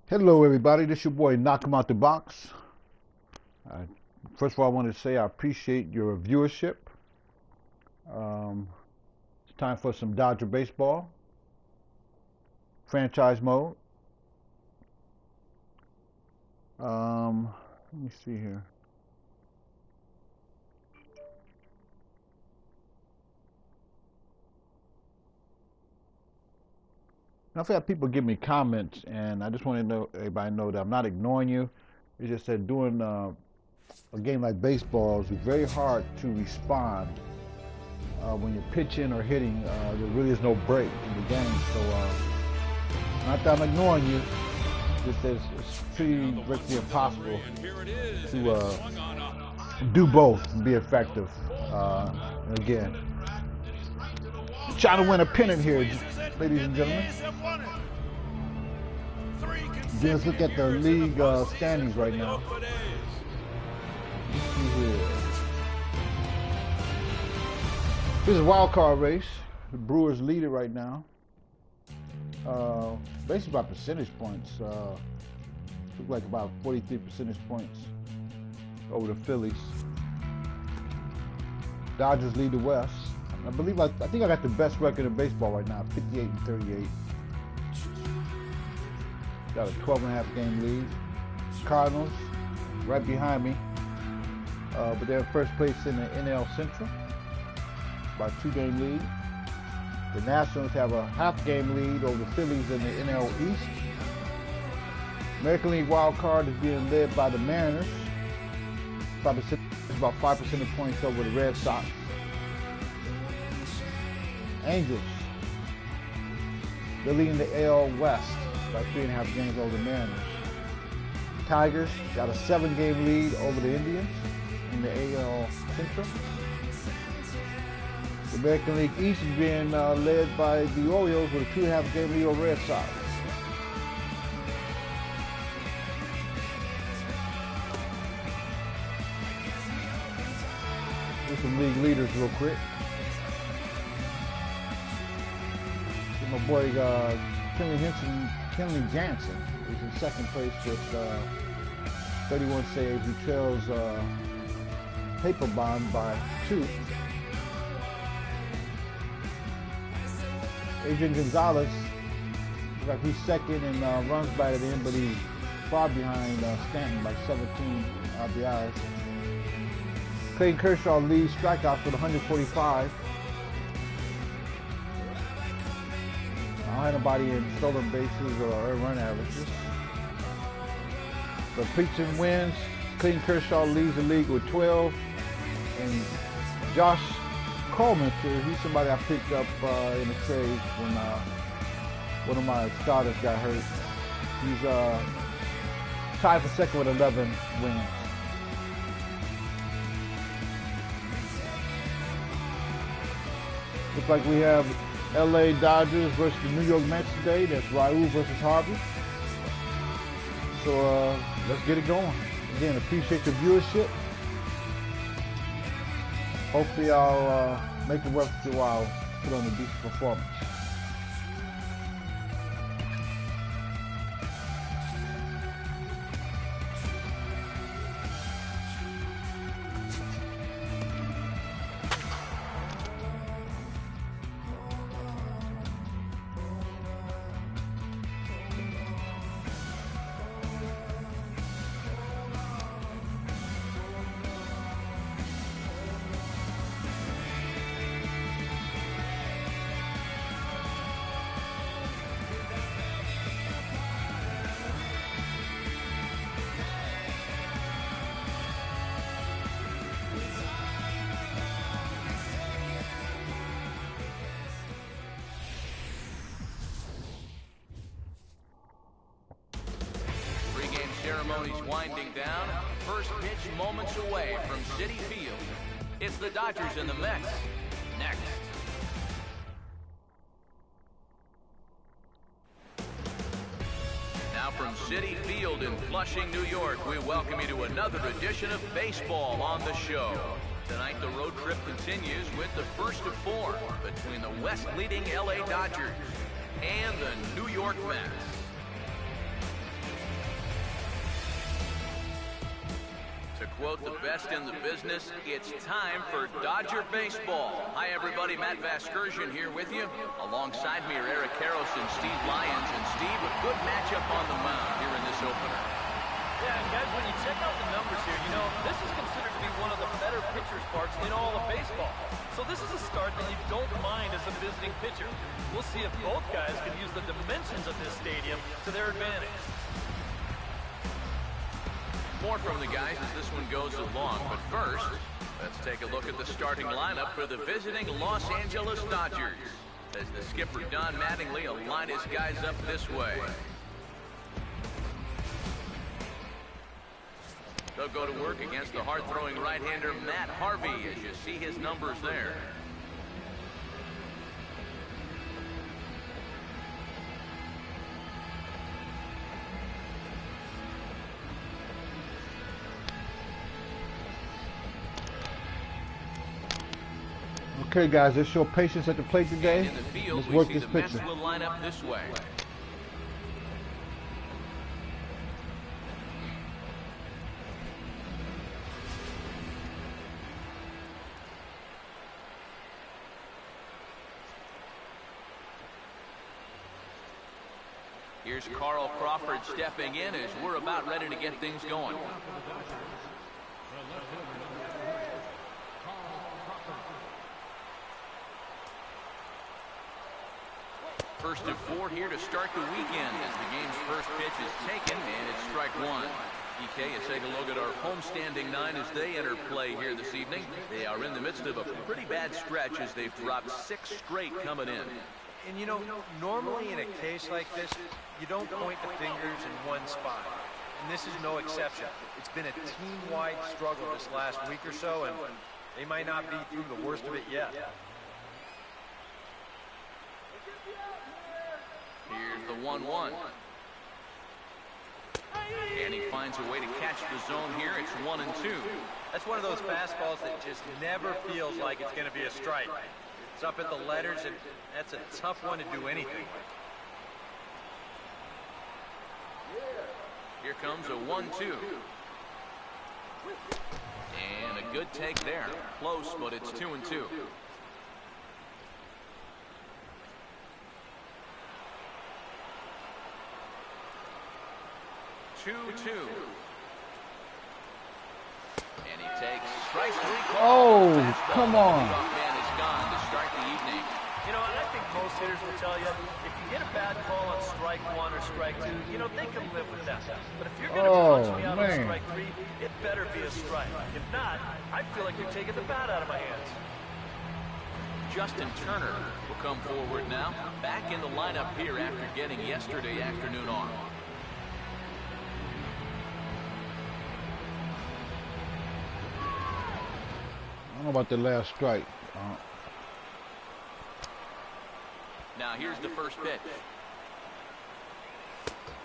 Hello, everybody. This is your boy, Knock 'em Out the Box. Uh, First of all, I want to say I appreciate your viewership. It's time for some Dodger baseball, franchise mode. Let me see here. Now, I've had people give me comments, and I just want to know everybody know that I'm not ignoring you. It's just that doing a game like baseball is very hard to respond when you're pitching or hitting. There really is no break in the game, so not that I'm ignoring you. Just that it's pretty virtually impossible to do both and be effective. Again, trying to win a pennant here, ladies and gentlemen. Let's look at the league standings right now. Let's see here. This is a wild card race. The Brewers lead it right now. Basically by percentage points. Look like about 43 percentage points over the Phillies. Dodgers lead the West. I think I got the best record in baseball right now, 58-38. Got a 12.5 game lead. Cardinals right behind me, but they're in first place in the NL Central, by 2-game lead. The Nationals have a half-game lead over the Phillies in the NL East. American League wild card is being led by the Mariners, about 5 percentage points over the Red Sox. Angels, they're leading the AL West by 3.5 games over the Mariners. Tigers got a 7-game lead over the Indians in the AL Central. The American League East is being led by the Orioles with a 2.5 game lead over Red Sox. Here's some league leaders real quick. My boy Kenley Jansen is in second place with 31 saves. He trails Papelbon by 2. Adrian Gonzalez, like he's second in runs batted in, but he's far behind Stanton by 17 RBIs. Clayton Kershaw leads strikeouts with 145. I don't have nobody in stolen bases or run averages. For pitching wins, Clayton Kershaw leads the league with 12. And Josh Coleman, he's somebody I picked up in a trade when one of my starters got hurt. He's tied for second with 11 wins. Looks like we have LA Dodgers versus the New York Mets today. That's Raul versus Harvey. So let's get it going. Again, appreciate the viewership. Hopefully I'll make it worth your while, put on a decent performance. Ceremonies winding down. First pitch moments away from Citi Field. It's the Dodgers and the Mets. Next. Now from Citi Field in Flushing, New York, we welcome you to another edition of Baseball on the Show. Tonight the road trip continues with the first of 4 between the West-leading LA Dodgers and the New York Mets. quote the best in the business, it's time for Dodger baseball. Hi, everybody. Matt Vasgersian here with you. Alongside me are Eric Karros and Steve Lyons. And Steve, a good matchup on the mound here in this opener. Yeah, and guys, when you check out the numbers here, you know, this is considered to be one of the better pitcher's parks in all of baseball. So this is a start that you don't mind as a visiting pitcher. We'll see if both guys can use the dimensions of this stadium to their advantage. More from the guys as this one goes along, but first, let's take a look at the starting lineup for the visiting Los Angeles Dodgers. As the skipper Don Mattingly will line his guys up this way. They'll go to work against the hard-throwing right-hander Matt Harvey, as you see his numbers there. Okay, guys, let's show patience at the plate today. In the field, Let's we work see this the Mets pitcher. will line up this way. Here's Carl Crawford stepping in as we're about ready to get things going. First and 4 here to start the weekend as the game's first pitch is taken, and it's strike one. EK, let's take a look at our homestanding nine as they enter play here this evening. They are in the midst of a pretty bad stretch as they've dropped 6 straight coming in. And you know, normally in a case like this, you don't point the fingers in one spot. And this is no exception. It's been a team-wide struggle this last week or so, and they might not be through the worst of it yet. Here's the 1-1. And he finds a way to catch the zone here. It's 1-2. That's one of those fastballs that just never feels like it's going to be a strike. It's up at the letters, and that's a tough one to do anything with. Here comes a 1-2. And a good take there. Close, but it's 2-2. 2-2. And he takes strike 3. Oh, come on. The man is gone to start the evening. You know, and I think most hitters will tell you, if you get a bad call on strike 1 or strike 2, you know, they can live with that. But if you're going to punch me out on strike 3, it better be a strike. If not, I feel like you're taking the bat out of my hands. Justin Turner will come forward now. Back in the lineup here after getting yesterday afternoon off. I don't know about the last strike. Now here's the first pitch.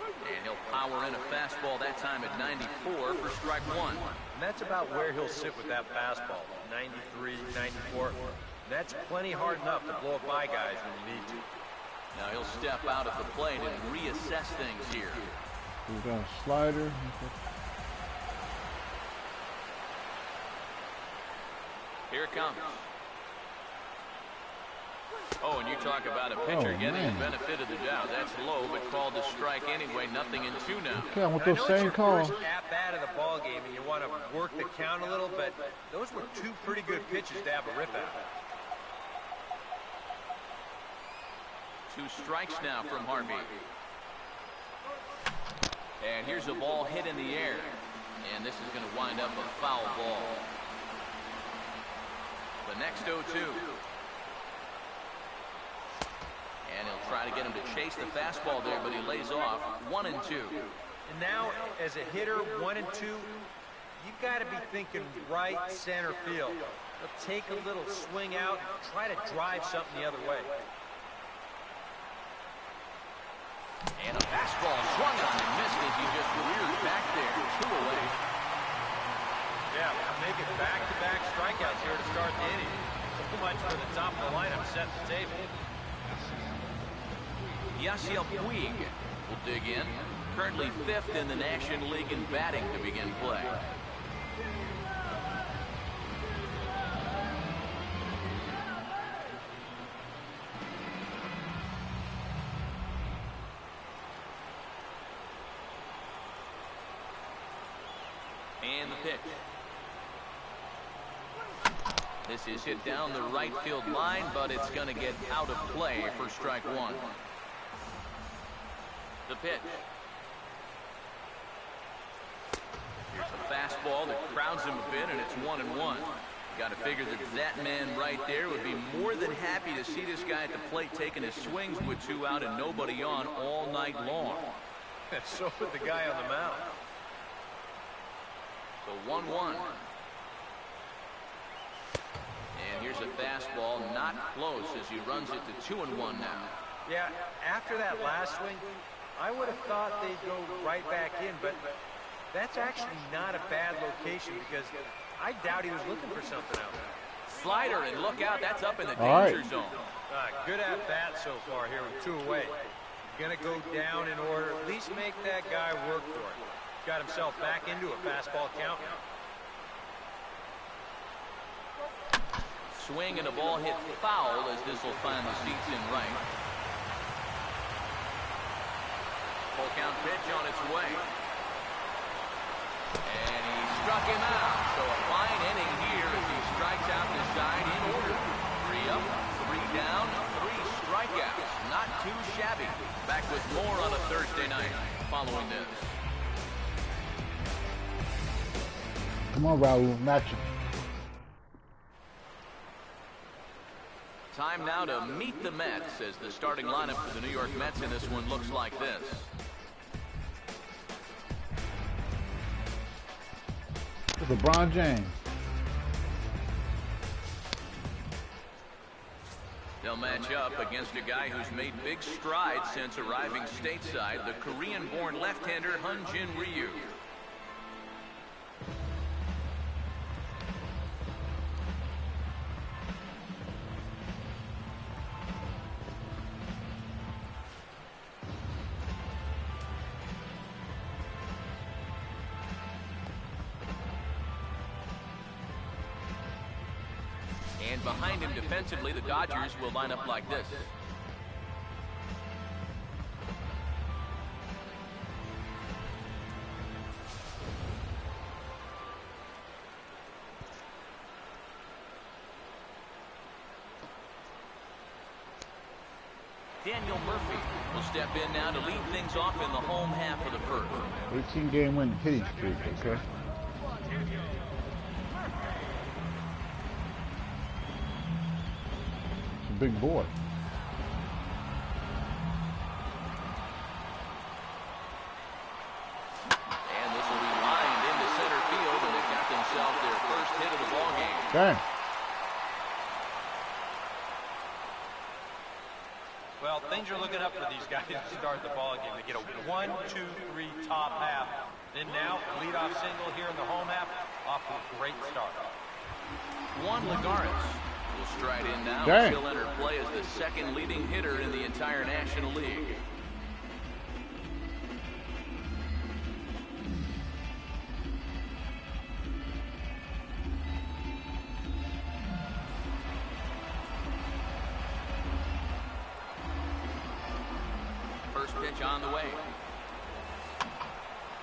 And he'll power in a fastball that time at 94 for strike 1. And that's about where he'll sit with that fastball, 93, 94. That's plenty hard enough to blow it by guys when you need to. Now he'll step out at the plate and reassess things here. We've got a slider. Here it comes. Oh, and you talk about a pitcher getting the benefit of the doubt. That's low, but called a strike anyway. Nothing in 2 now. Okay, I want those same calls. First at bat of the ball game, and you want to work the count a little, but those were 2 pretty good pitches to have a rip at. 2 strikes now from Harvey. And here's a ball hit in the air. And this is going to wind up a foul ball. The next 0-2. And he'll try to get him to chase the fastball there, but he lays off. 1-2. And now, as a hitter, 1 and 2, you've got to be thinking right center field. He'll take a little swing out, try to drive something the other way. And a fastball swung on and missed as he just reared back there. 2 away. Yeah, making back-to-back strikeouts here to start the inning. So much for the top of the lineup setting the table. Yasiel Puig will dig in. Currently 5th in the National League in batting to begin play. And the pitch. This is hit down the right field line, but it's going to get out of play for strike one. The pitch. Here's a fastball that crowds him a bit, and it's 1-1. Got to figure that man right there would be more than happy to see this guy at the plate taking his swings with 2 out and nobody on all night long. So would the guy on the mound. So 1-1. And here's a fastball not close as he runs it to 2-1 now. Yeah, after that last swing, I would have thought they'd go right back in, but that's actually not a bad location because I doubt he was looking for something out there. Slider, and look out, that's up in the danger zone. Good at bat so far here with 2 away. Going to go down in order, at least make that guy work for it. Got himself back into a fastball count. Swing and a ball hit foul as this will find the seats in right. Full count pitch on its way. And he struck him out. So a fine inning here as he strikes out the side in order. 3 up, 3 down, 3 strikeouts. Not too shabby. Back with more on a Thursday night following this. Come on, Raul, match him. Time now to meet the Mets as the starting lineup for the New York Mets in this one looks like this. It's LeBron James. They'll match up against a guy who's made big strides since arriving stateside, the Korean-born left-hander Hyun-Jin Ryu. And behind him defensively, the Dodgers will line up like this. Daniel Murphy will step in now to lead things off in the home half of the first. 18-game win hitting streak, okay? Big boy. And this will be lined into center field, and they've got themselves their first hit of the ball game. Dang. Well, things are looking up for these guys to start the ball game. They get a 1, 2, 3 top half. Then now, leadoff single here in the home half, off to a great start. Juan Lagares will stride in now. Dang. He'll enter play as the second leading hitter in the entire National League. First pitch on the way.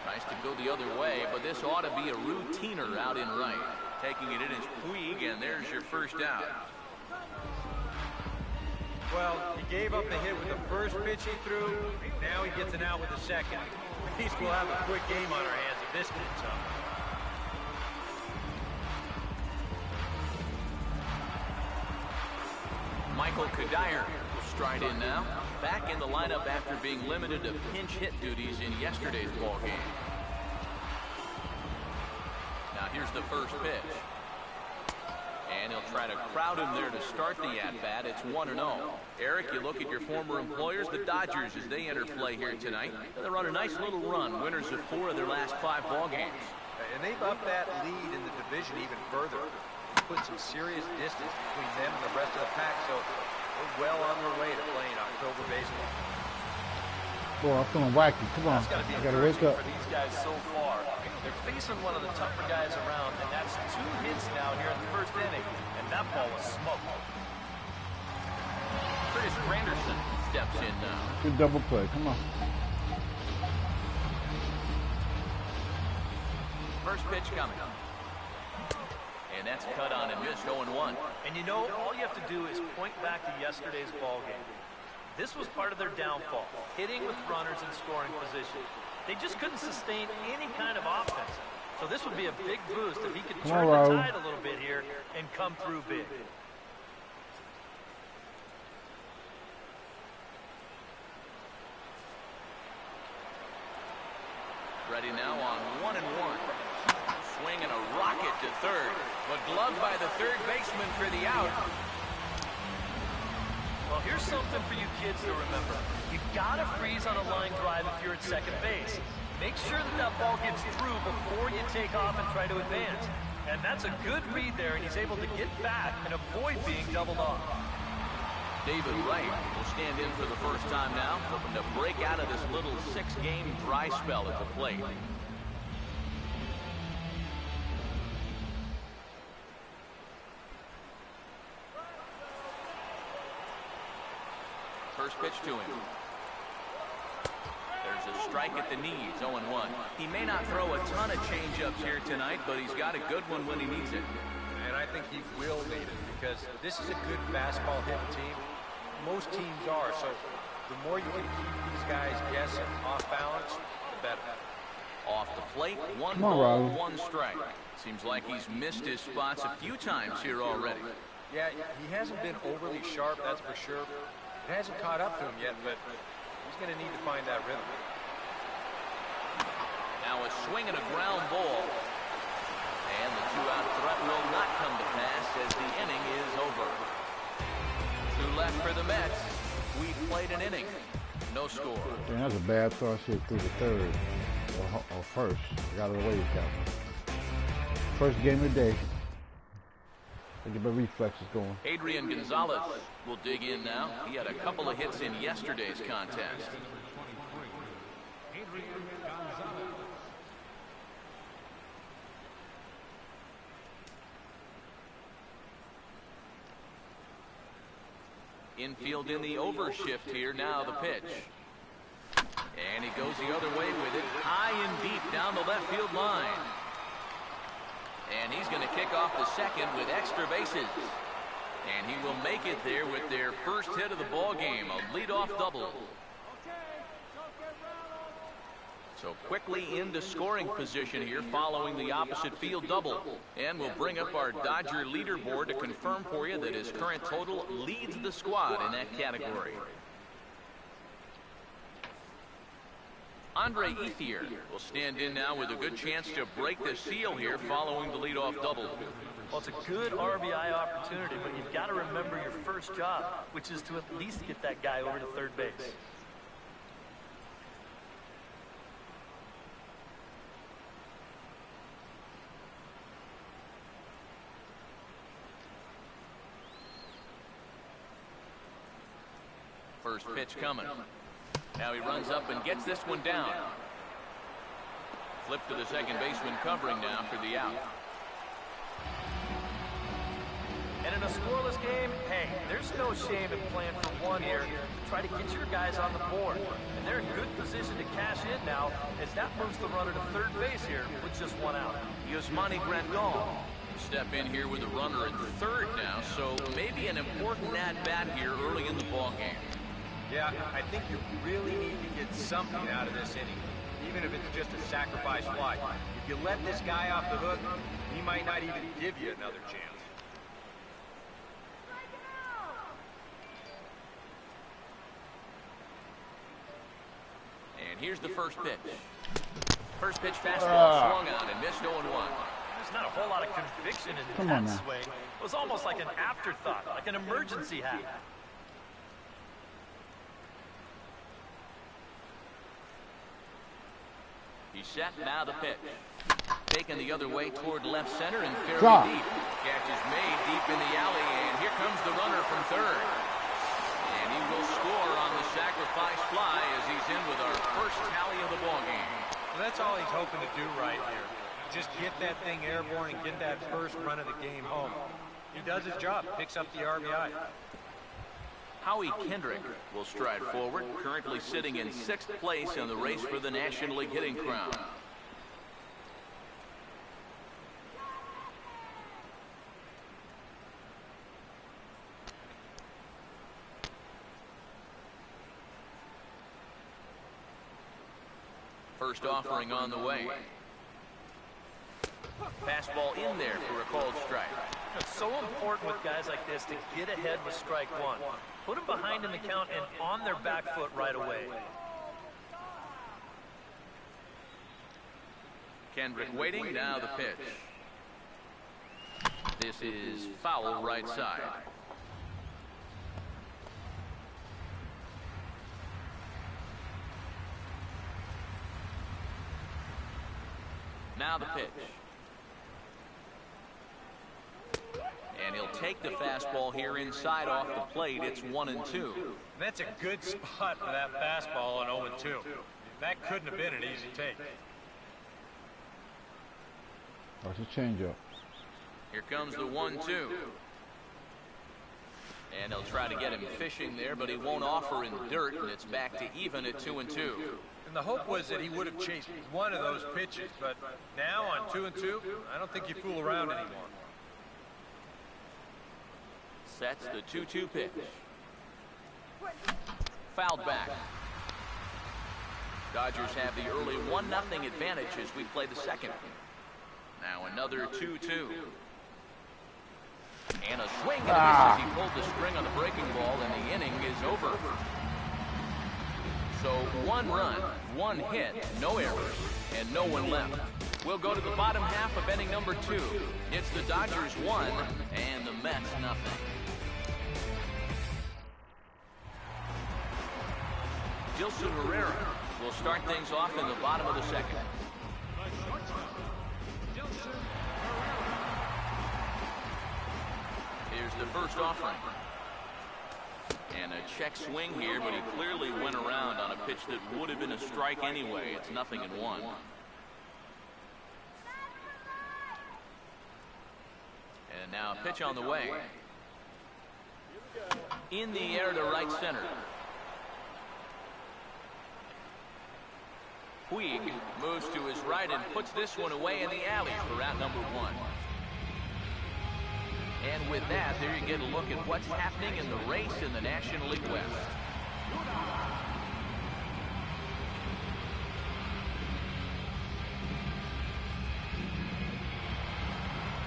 Tries to go the other way, but this ought to be a routiner out in right. Taking it in is Puig, and there's your first out. Well, he gave up the hit with the first pitch he threw. Now he gets an out with the second. At least we'll have a quick game on our hands if this gets up. Michael Cuddyer will stride in now. Back in the lineup after being limited to pinch hit duties in yesterday's ball game. Now here's the first pitch. And he'll try to crowd him there to start the at-bat. It's 1-0. Eric, you look at your former employers, the Dodgers, as they enter play here tonight. They run a nice little run, winners of 4 of their last 5 ball games. And they've upped that lead in the division even further. Put some serious distance between them and the rest of the pack, so they're well on their way to playing October baseball. Boy, I'm feeling wacky. Come on. That's got to be I gotta wake encouraging up. for these guys so far. They're facing one of the tougher guys around, and that's 2 hits now here in the first inning, and that ball was smoked. Curtis Granderson steps in now. Good double play. Come on. First pitch coming. And that's cut on and missed 0-1. And you know, all you have to do is point back to yesterday's ball game. This was part of their downfall, hitting with runners in scoring position. They just couldn't sustain any kind of offense. So this would be a big boost if he could turn the tide a little bit here and come through big. Ready now on 1-1. Swing and a rocket to third, but gloved by the third baseman for the out. Well, here's something for you kids to remember. You've got to freeze on a line drive if you're at second base. Make sure that that ball gets through before you take off and try to advance. And that's a good read there, and he's able to get back and avoid being doubled off. David Wright will stand in for the first time now, hoping to break out of this little 6-game dry spell at the plate. First pitch to him. There's a strike at the knees, 0-1. He may not throw a ton of changeups here tonight, but he's got a good one when he needs it. And I think he will need it because this is a good fastball hitting team. Most teams are, so the more you can keep these guys guessing off balance, the better. Off the plate, 1 ball, 1 strike. Seems like he's missed his spots a few times here already. Yeah, he hasn't been overly sharp, that's for sure. It hasn't caught up to him yet, but he's going to need to find that rhythm. Now a swing and a ground ball. And the 2-out threat will not come to pass as the inning is over. 2 left for the Mets. We played an inning. No score. Man, that's a bad throw shit through the third or first. I got it away with that. First game of the day. Get my reflexes going. Adrian Gonzalez will dig in now. He had a couple of hits in yesterday's contest. Infield in the overshift here. Now the pitch. And he goes the other way with it. High and deep down the left field line. And he's going to kick off the second with extra bases. And he will make it there with their first hit of the ball game, a leadoff double. So quickly into scoring position here following the opposite field double. And we'll bring up our Dodger leaderboard to confirm for you that his current total leads the squad in that category. Andre Ethier will stand in now with a good chance to break the seal here following the leadoff double. Well, it's a good RBI opportunity, but you've got to remember your first job, which is to at least get that guy over to third base. First pitch coming. Now he runs up and gets this one down. Flip to the second baseman covering now for the out. And in a scoreless game, hey, there's no shame in playing for one here to try to get your guys on the board. And they're in good position to cash in now as that moves the runner to third base here with just 1 out. Yasmani Grandal step in here with a runner at third now, so maybe an important at-bat here early in the ball game. Yeah, I think you really need to get something out of this inning, even if it's just a sacrifice fly. If you let this guy off the hook, he might not even give you another chance. And here's the first pitch. First pitch fastball swung on and missed 0-1. There's not a whole lot of conviction in that swing. It was almost like an afterthought, like an emergency hack. He's set, now the pitch. Taken the other way toward left center and fairly deep. Catch is made deep in the alley, and here comes the runner from third. And he will score on the sacrifice fly as he's in with our that's all he's hoping to do right here. Just get that thing airborne and get that first run of the game home. He does his job, picks up the RBI. Howie Kendrick will stride forward, currently sitting in 6th place in the race for the National League hitting crown. First offering on the way. Fastball in there for a called strike. It's so important with guys like this to get ahead with strike one. Put them behind in the count and on their back foot right away. Kendrick waiting, now the pitch. This is foul right side. Now the pitch. And he'll take the fastball here inside off the plate. It's 1-2. That's a good spot for that fastball on 0-2. That couldn't have been an easy take. That's a changeup. Here comes the 1-2. And they'll try to get him fishing there, but he won't offer in the dirt, and it's back to even at 2-2. And the hope was that he would have chased one of those pitches, but now on 2-2, I don't think you fool around anymore. Sets the 2-2 pitch. Fouled back. Dodgers have the early 1-0 advantage as we play the second. Now another 2-2. And a swing and a miss as he pulled the string on the breaking ball, and the inning is over. So 1 run, 1 hit, no errors, and no one left. We'll go to the bottom half of inning number 2. It's the Dodgers 1 and the Mets 0. Dilson Herrera will start things off in the bottom of the second. Here's the first offering. And a check swing here, but he clearly went around on a pitch that would have been a strike anyway. It's 0-1. And now a pitch on the way. In the air to right center. Puig moves to his right and puts this one away in the alley for out number 1. And with that, there you get a look at what's happening in the race in the National League West.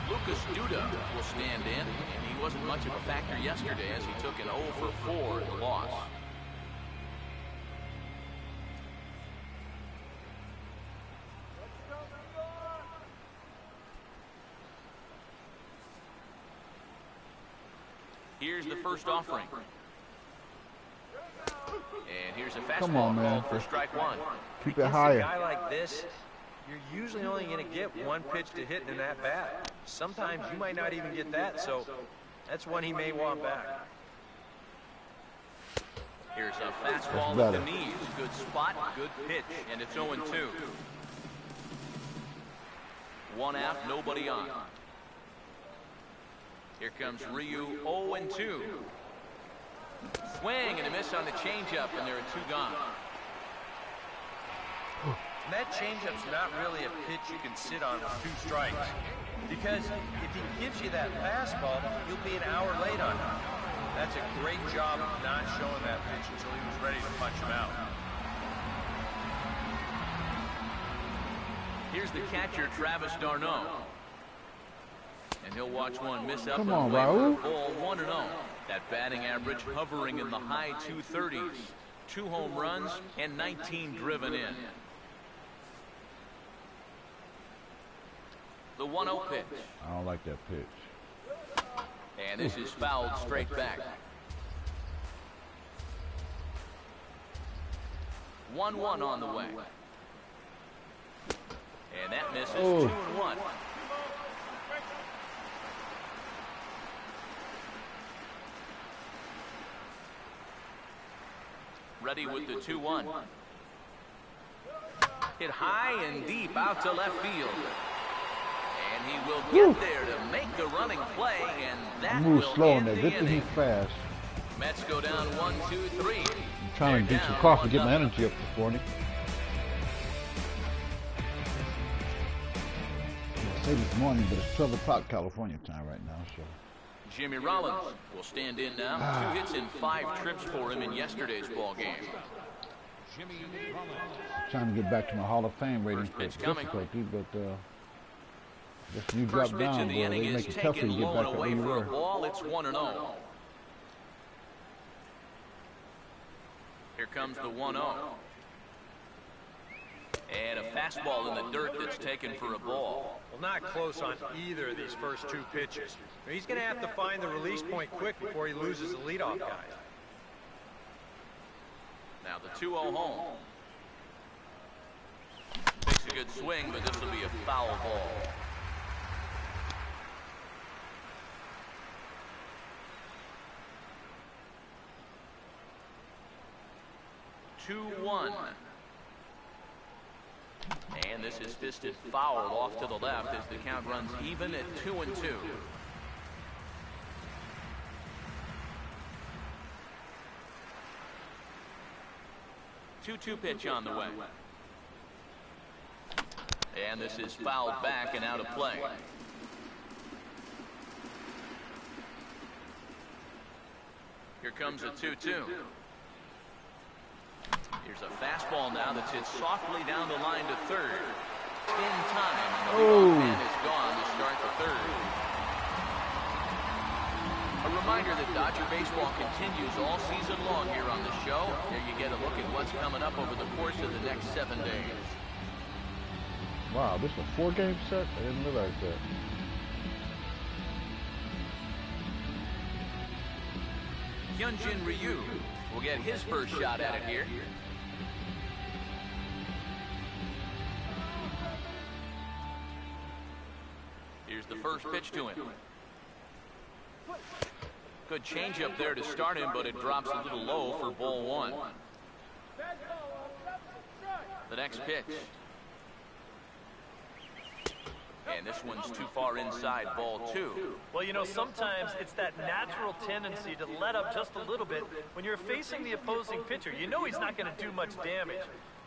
Lucas Duda will stand in, and he wasn't much of a factor yesterday as he took an 0-for-4 in the loss. Here's the first offering. And here's a fastball called for strike 1. Keep it higher. A guy like this, you're usually only going to get one pitch to hit in that bat. Sometimes you might not even get that, so that's one he may want back. Here's a fastball with the knees. Good spot, good pitch, and it's 0-2. 1 out, nobody on. Here comes Ryu, 0-2. Swing and a miss on the changeup, and there are 2 gone. And that changeup's not really a pitch you can sit on with 2 strikes. Because if he gives you that fastball, you'll be an hour late on him. That's a great job of not showing that pitch until he was ready to punch him out. Here's the catcher, Travis d'Arnaud. And he'll watch one miss up. Come on, Raul. Ball 1-0. That batting average hovering in the high 230s. 2 home runs and 19 driven in. The 1-0 pitch. I don't like that pitch. And this is fouled straight back. 1-1 on the way. And that misses. 2-1. Ready with the 2-1. Hit high and deep out to left field. And he will get there to make the running play, and that Move will slow end in there. the Good thing inning. he's fast. Mets go down 1, 2, 3. I'm trying to drink some coffee, get my energy up this morning. I say this morning, but it's 12 o'clock California time right now, so. Jimmy Rollins will stand in now. 2 hits and 5 trips for him in yesterday's ball game. Trying to get back to my Hall of Fame rating First for pitch coming. difficulty, but just when you First drop pitch down, of the boy, inning they is make it tough for taken you to get low back and up where away you for a were. ball. It's 1-0. Here comes the 1-0. And a fastball in the dirt that's taken for a ball. Well, not close on either of these first 2 pitches. He's going to have to find the release point quick before he loses the leadoff guy. Now the 2-0 home. Takes a good swing, but this will be a foul ball. Two, 1. And this is fisted foul off to the left as the count runs even at 2-2. 2-2 pitch on the way. And this is fouled back and out of play. Here comes a 2-2. Here's a fastball now that's hit softly down the line to third. In time, and the leadoff man is gone to start the third. A reminder that Dodger baseball continues all season long here on the show. Here you get a look at what's coming up over the course of the next 7 days. Wow, this is a 4-game set? I didn't realize that. Hyunjin Ryu will get his first shot at it here. Here's the first pitch to him. Good changeup there to start him, but it drops a little low for ball 1. The next pitch. And this one's too far inside, ball 2. Well, you know, sometimes it's that natural tendency to let up just a little bit when you're facing the opposing pitcher. You know he's not going to do much damage,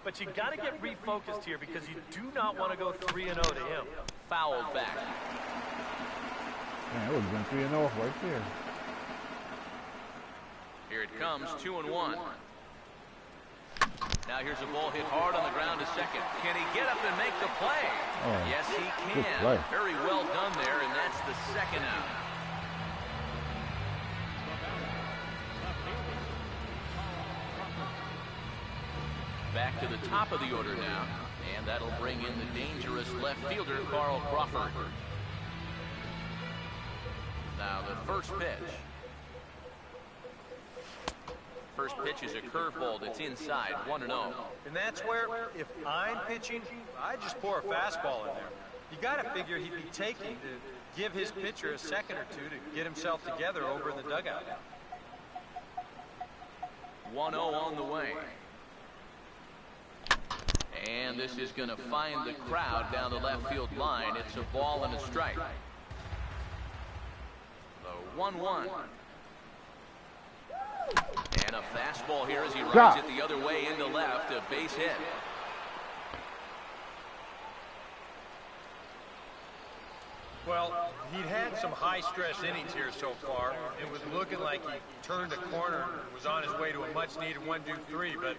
but you got to get refocused here because you do not want to go 3-0 to him. Fouled back. Man, it would have been 3-0 right there. Here it comes, 2-1. Now here's a ball hit hard on the ground to second. Can he get up and make the play? Oh, yes, he good can. play. Very well done there, and that's the second out. Back to the top of the order now, and that'll bring in the dangerous left fielder, Carl Crawford. Now the first pitch. First pitch is a curveball that's inside, 1-0. And that's where, if I'm pitching, I just pour a fastball in there. You got to figure he'd be taking to give his pitcher a second or two to get himself together over in the dugout. 1-0 on the way. And this is going to find the crowd down the left field line. It's a ball and a strike. The 1-1. And a fastball here as he rides it the other way into left, a base hit. Well, he'd had some high-stress innings here so far. It was looking like he turned a corner and was on his way to a much-needed 1-2-3, but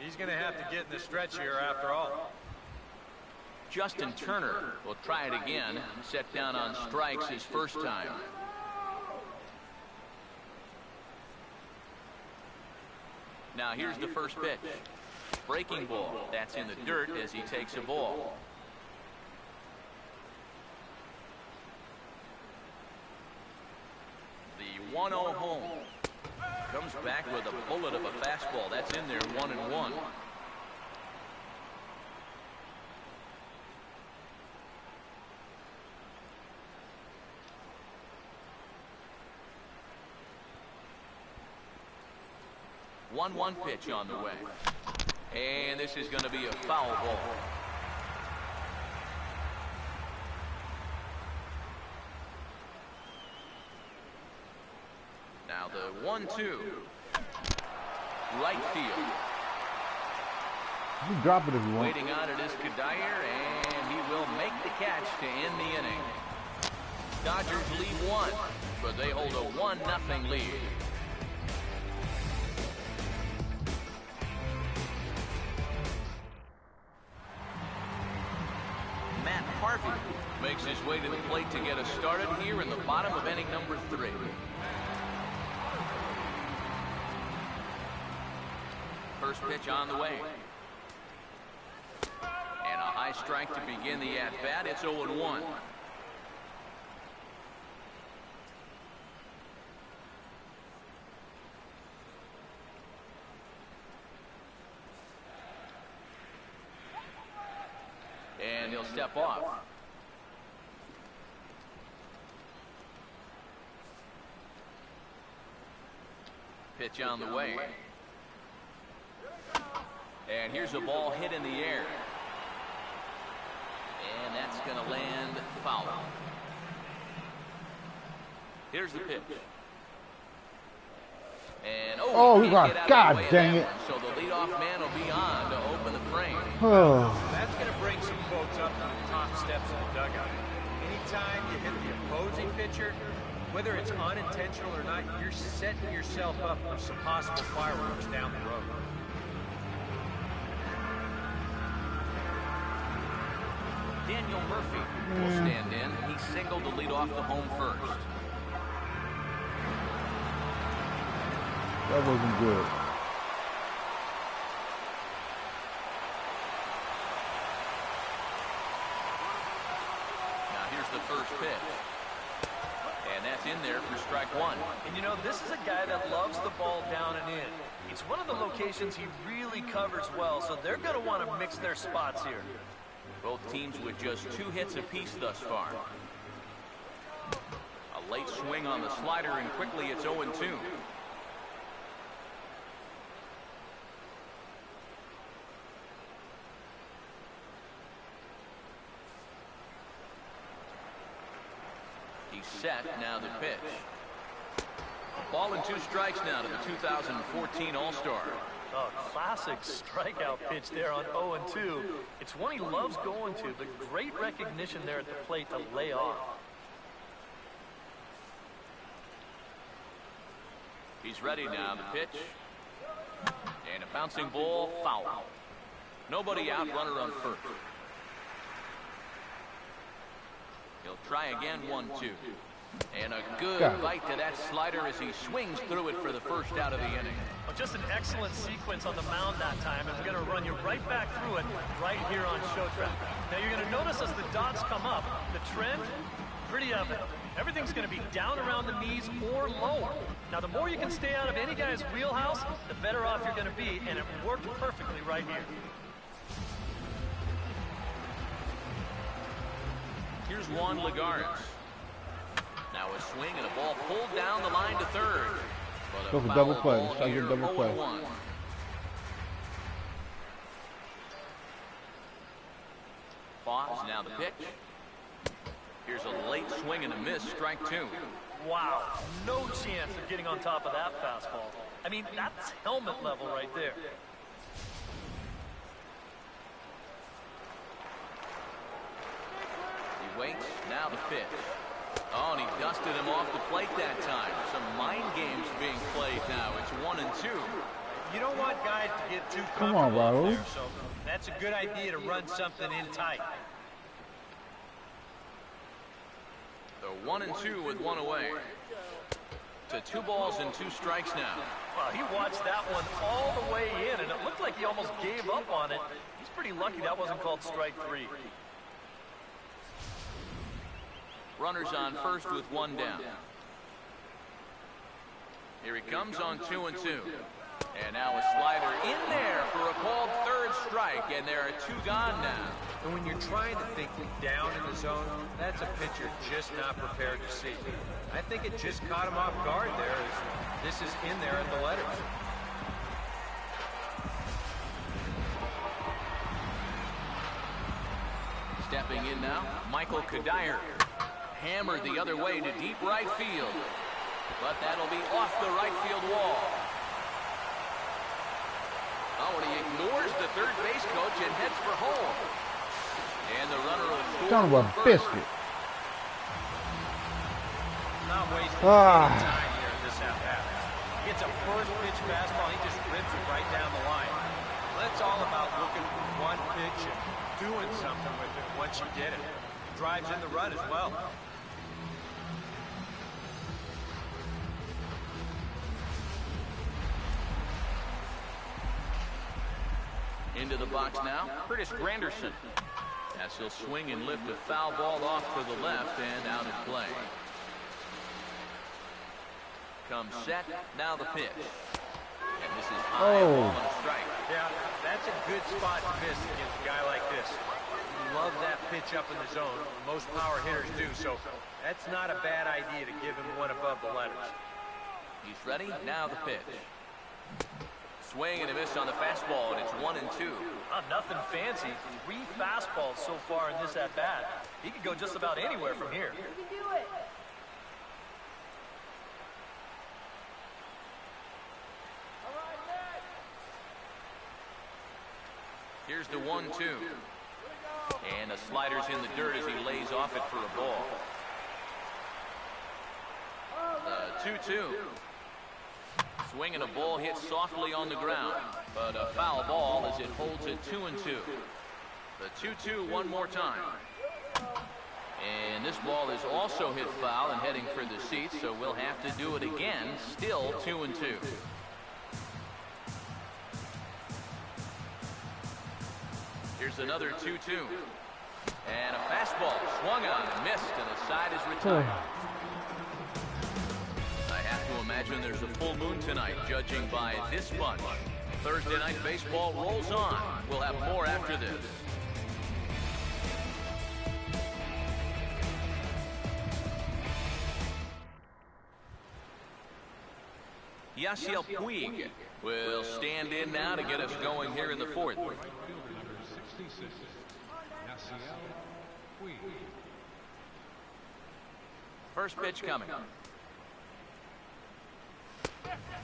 he's going to have to get in the stretch here after all. Justin Turner will try it again, set down on strikes his first time. Now here's the first pitch. Breaking ball. That's in the dirt as he takes a ball. The 1-0 home. Comes back with a bullet of a fastball. That's in there, 1-1. One pitch on the way. And this is going to be a foul ball. Now the 1-2. Right field. You can drop it if you want. Waiting on it is Kadire, and he will make the catch to end the inning. Dodgers lead 1, but they hold a 1-0 lead. Matt Harvey makes his way to the plate to get us started here in the bottom of inning number 3. First pitch on the way. And a high strike to begin the at-bat. It's 0-1. And he'll step off. Pitch on the way. And here's a ball hit in the air. And that's going to land foul. Here's the pitch. And he got, God dang it. So the leadoff man will be on to open the frame. That's going to bring some folks up to the top steps of the dugout. Anytime you hit the opposing pitcher, whether it's unintentional or not, you're setting yourself up for some possible fireworks down the road. Daniel Murphy will stand in. He singled to lead off the home first. That wasn't good. Now here's the first pitch. And that's in there for strike 1. And you know, this is a guy that loves the ball down and in. It's one of the locations he really covers well, so they're going to want to mix their spots here. Both teams with just 2 hits apiece thus far. A late swing on the slider, and quickly it's 0-2. He's set. Now the pitch. Ball and 2 strikes now to the 2014 All-Star. Oh, classic strikeout pitch there on 0-2. It's one he loves going to, but great recognition there at the plate to lay off. He's ready now. The pitch. And a bouncing ball, foul. Nobody out, runner on first. He'll try again, 1-2. And a good bite to that slider as he swings through it for the first out of the inning. Well, just an excellent sequence on the mound that time, and we're going to run you right back through it right here on Showtrack. Now you're going to notice as the dots come up, the trend, pretty evident. Everything's going to be down around the knees or lower. Now the more you can stay out of any guy's wheelhouse, the better off you're going to be, and it worked perfectly right here. Here's Juan Lagares. Now a swing and a ball pulled down the line to third. Go for double play. Let's try to get double play. Pause, now the pitch. Here's a late swing and a miss, strike 2. Wow, no chance of getting on top of that fastball. I mean, that's helmet level right there. He waits, now the pitch. Oh, and he dusted him off the plate that time. Some mind games being played now. It's 1-2. You don't want guys to get too Come on, comfortable Raul. there, so that's a good idea to run something in tight. The 1-2 with 1 away. To 2 balls and 2 strikes now. Well, he watched that one all the way in, and it looked like he almost gave up on it. He's pretty lucky that wasn't called strike 3. Runners on first with 1 down. Here he comes on 2-2. And now a slider in there for a called third strike, and there are 2 gone now. And when you're trying to think down in the zone, that's a pitcher just not prepared to see. I think it just caught him off guard there as this is in there at the letters. Stepping in now, Michael Kadire. Hammered the other way to deep right field. But that'll be off the right field wall. Oh, and he ignores the third base coach and heads for home. And the runner will score. Son of a biscuit. Not wasting any time here in this at-bat. It's a first pitch fastball. He just rips it right down the line. Well, it's all about looking for one pitch and doing something with it once you get it. Drives in the run as well. Into the box now, Curtis Granderson. As he'll swing and lift a foul ball off to the left and out of play. Comes set, now the pitch. And this is high, ball and a strike. Yeah, that's a good spot to miss against a guy like this. Love that pitch up in the zone. Most power hitters do, so that's not a bad idea to give him one above the letters. He's ready, now the pitch. Swing and a miss on the fastball, and it's 1-2. Nothing fancy. 3 fastballs so far in this at-bat. He could go just about anywhere from here. You can do it. All right, next. Here's the 1-2. And the slider's in the dirt as he lays off it for a ball. The 2-2. Swing and a ball hit softly on the ground, but a foul ball as it holds it 2-2. The 2-2 one more time. And this ball is also hit foul and heading for the seats, so we'll have to do it again. Still 2-2. Here's another 2-2. And a fastball swung on and missed, and the side is retired. I have to imagine there's a full moon tonight, judging by this bunch. Thursday Night Baseball rolls on. We'll have more after this. Yasiel Puig will stand in now to get us going here in the fourth. First pitch coming.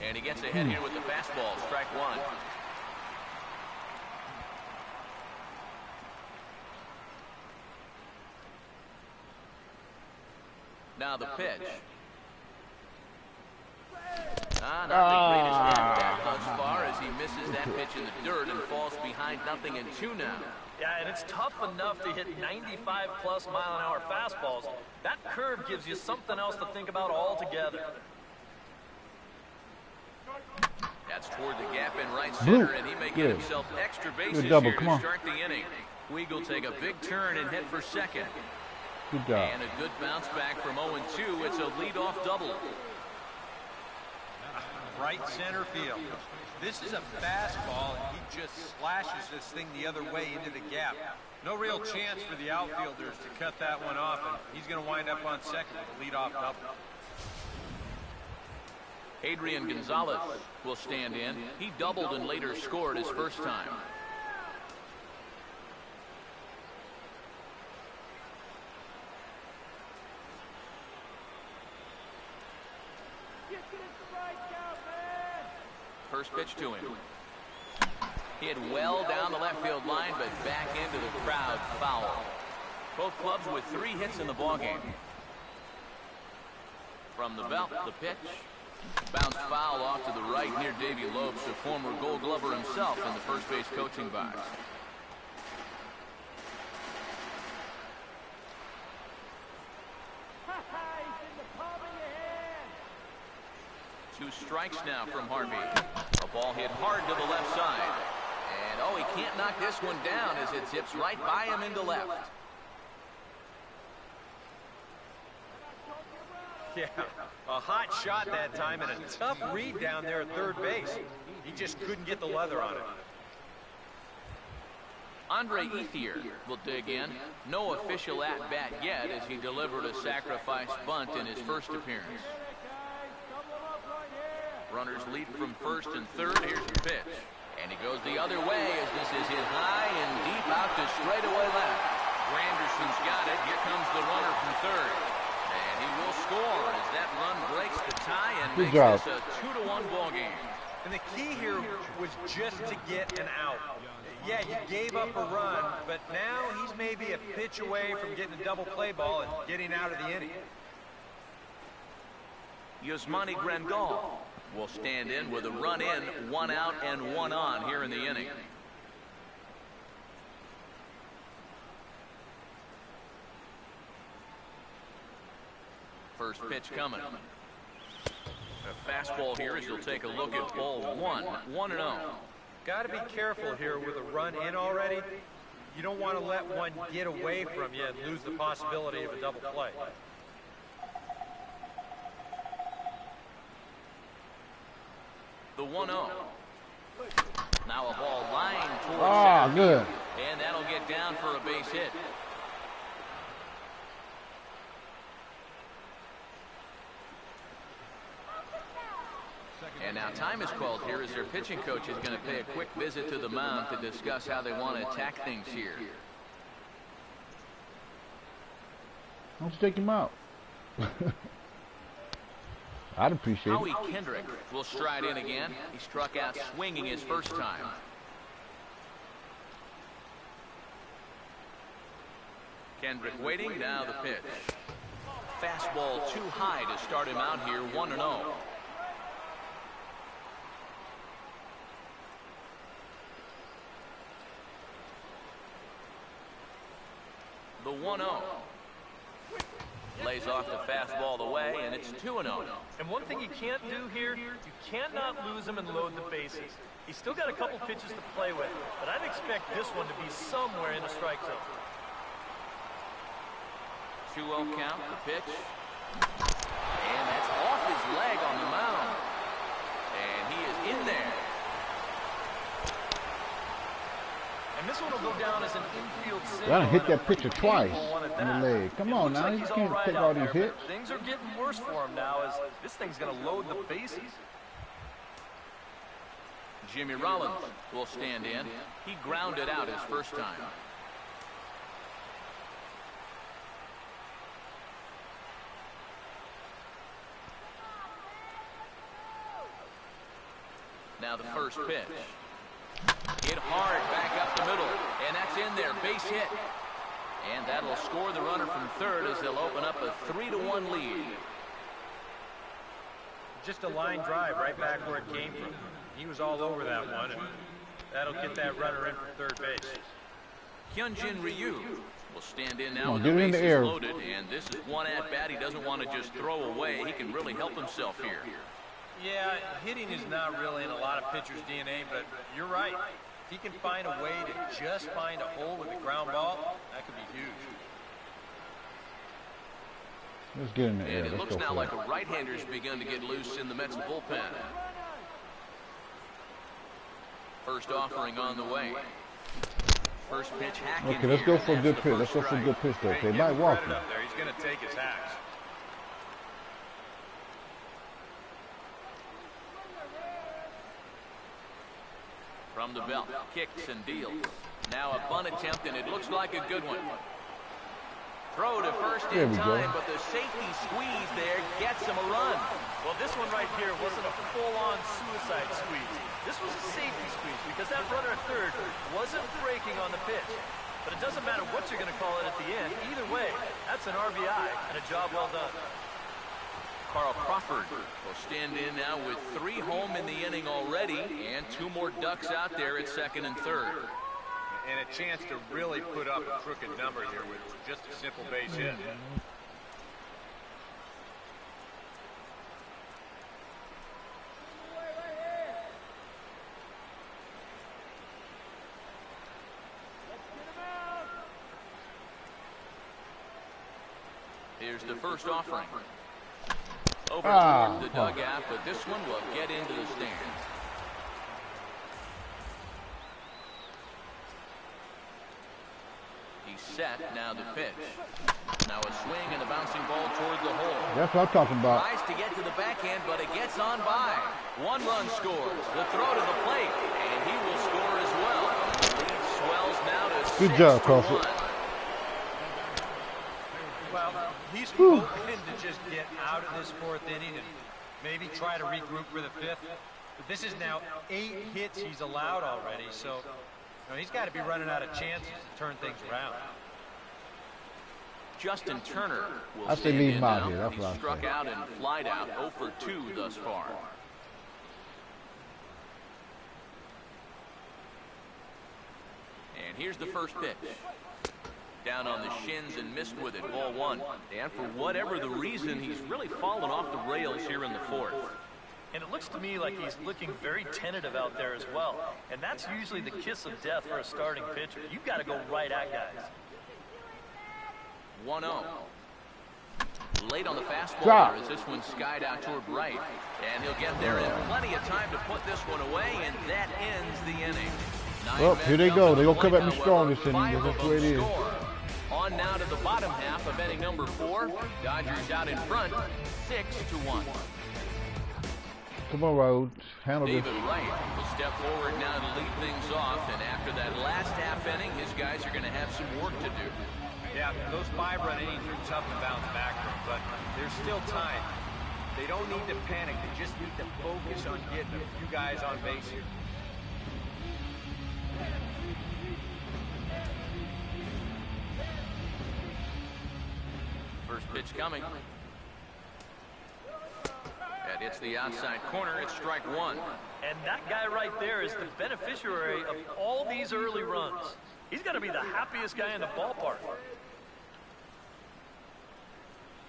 And he gets ahead here with the fastball, strike one. Now the pitch. Not the greatest at-bat thus far as he misses that pitch in the dirt and falls behind 0-2 now. Yeah, and it's tough enough to hit 95+ mile-an-hour fastballs. That curve gives you something else to think about altogether. That's toward the gap in right center, and he may get himself extra bases here to start the inning. Puig will take a big turn and head for second. Good job. And a good bounce back from 0-2. It's a leadoff double. Right center field. This is a fastball, and he just slashes this thing the other way into the gap. No real chance for the outfielders to cut that one off, and he's going to wind up on second with a leadoff double. Adrian Gonzalez will stand in. He doubled and later scored his first time. First pitch to him. Hit well down the left field line, but back into the crowd, foul. Both clubs with 3 hits in the ballgame. From the belt, the pitch. Bounced foul off to the right near Davey Lopes, a former Gold Glover himself in the first base coaching box. Two strikes now from Harvey. A ball hit hard to the left side. And oh, he can't knock this one down as it zips right by him into left. Yeah, a hot shot that time and a tough read down there at third base. He just couldn't get the leather on it. Andre Ethier will dig in. No official at-bat yet as he delivered a sacrifice bunt in his first appearance. Runners lead from first and third. Here's the pitch. And he goes the other way as this is hit high and deep out to straightaway left. Anderson's got it. Here comes the runner from third. And he will score as that run breaks the tie and Good makes job. this a 2-1 ball game. And the key here was just to get an out. Yeah, you gave up a run, but now he's maybe a pitch away from getting a double play ball and getting out of the inning. Yusmani Grandal will stand in with a run in, 1 out and 1 on here in the inning. First pitch coming. A fastball here as you'll take a look at ball 1, 1-0. Got to be careful here with a run in already. You don't want to let one get away from you and lose the possibility of a double play. The 1-0. Now a ball lined towards Ah, center good. field, and that'll get down for a base hit. And now time is called here as their pitching coach is going to pay a quick visit to the mound to discuss how they want to attack things here. Why don't you take him out? I'd appreciate it. Howie Kendrick will stride in again. He struck out swinging his first time. Kendrick waiting, now the pitch. Fastball too high to start him out here, 1-0. The 1-0. Lays off the fastball the way, and it's 2-0. And one thing you can't do here, you cannot lose him and load the bases. He's still got a couple pitches to play with, but I'd expect this one to be somewhere in the strike zone. 2-0 count, the pitch. And that's off his leg on the mound. And he is in there. And this one will go down as an infield single. Gotta hit that pitcher And a twice painful one at in the that. leg. Come It on looks now, like you he's can't all right take out all these there, hits. but things are getting worse for him now as this thing's going to load the bases. Jimmy Rollins will stand in. He grounded out his first time. Now the first pitch. Hit hard back up the middle, and that's in there, base hit. And that'll score the runner from third as they'll open up a 3-1 lead. Just a line drive right back where it came from. He was all over that one, and that'll get that runner in for third base. Hyunjin Ryu will stand in now Come on, with get the it in the bases air. loaded, and this is one at-bat he doesn't want to just throw away. He can really help himself here. Yeah, hitting is not really in a lot of pitchers' DNA, but you're right. If he can find a way to just find a hole with a ground ball, that could be huge. Let's get in the air. And it Let's looks go now for like it. a right-hander's begun to get loose in the Mets bullpen. First offering on the way. First pitch hacking. Okay, let's here, go and for a that's good the pitch. first Let's go for a strike. good pitch there. Hey, They give might him walk credit him. up there. He's going to take his hacks. From the belt, kicks and deals. Now a bunt attempt, and it looks like a good one. Throw to first There in we go. time, but the safety squeeze there gets him a run. Well, this one right here wasn't a full-on suicide squeeze. This was a safety squeeze because that runner at third wasn't breaking on the pitch. But it doesn't matter what you're going to call it at the end. Either way, that's an RBI and a job well done. Carl Crawford will stand in now with 3 home in the inning already, and 2 more ducks out there at second and third. And a chance to really put up a crooked number here with just a simple base hit. Here's the first offering. Over Ah. towards the dugout, but this one will get into the stands. He's set, now the pitch. Now a swing and a bouncing ball toward the hole. That's what I'm talking about. Tries to get to the backhand, but it gets on by. 1 run scores. The throw to the plate, and he will score as well. The lead swells now to Good job, 6-1. Crawford. He's hoping to just get out of this fourth inning and maybe try to regroup for the fifth. But this is now 8 hits he's allowed already, so he's got to be running out of chances to turn things around. Justin Turner will I say stand leave in him out now. here. That's He's what I struck say. out and flied out, 0 for 2 thus far. And here's the first pitch. Down on the shins and missed with it, ball 1. And for whatever the reason, he's really fallen off the rails here in the fourth. And it looks to me like he's looking very tentative out there as well. And that's usually the kiss of death for a starting pitcher. You've got to go right at guys. 1-0. Late on the fastball Drop. there as this one skied out toward right. And he'll get there in plenty of time to put this one away, and that ends the inning. Well, here they go. They're going to come at me strong this inning. Five That's of the way it them is. score. On now to the bottom half of inning number 4. Dodgers out in front, 6-1. Come on, Raul. Handle this. David Wright will step forward now to lead things off, and after that last half inning, his guys are going to have some work to do. Yeah, those 5-run innings are tough to bounce back from, but there's still time. They don't need to panic. They just need to focus on getting a few guys on base here. First pitch coming. That hits the outside corner. It's strike 1. And that guy right there is the beneficiary of all these early runs. He's got to be the happiest guy in the ballpark.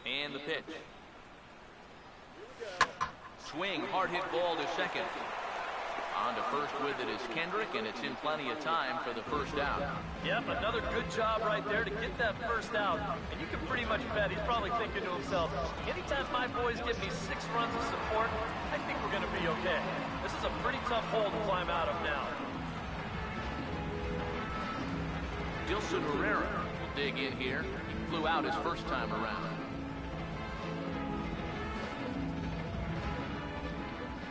And the pitch. Swing, hard hit ball to second. On to first with it is Kendrick, and it's in plenty of time for the first out. Yep, another good job right there to get that first out. And you can pretty much bet he's probably thinking to himself, anytime my boys give me 6 runs of support, I think we're going to be okay. This is a pretty tough hole to climb out of now. Dilson Herrera will dig in here. He flew out his first time around.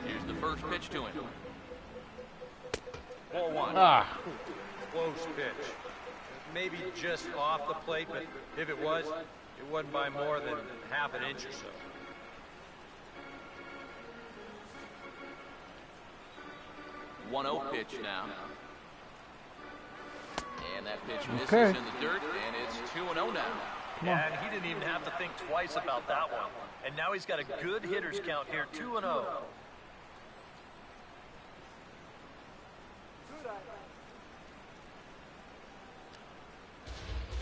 Here's the first pitch to him. Ball 1. Ah. Close pitch. Maybe just off the plate, but if it was, it wasn't by more than half an inch or so. One 1-0 pitch now. And that pitch misses Okay. in the dirt, and it's 2-0 now. Yeah, and he didn't even have to think twice about that one. And now he's got a good hitters count here, 2-0.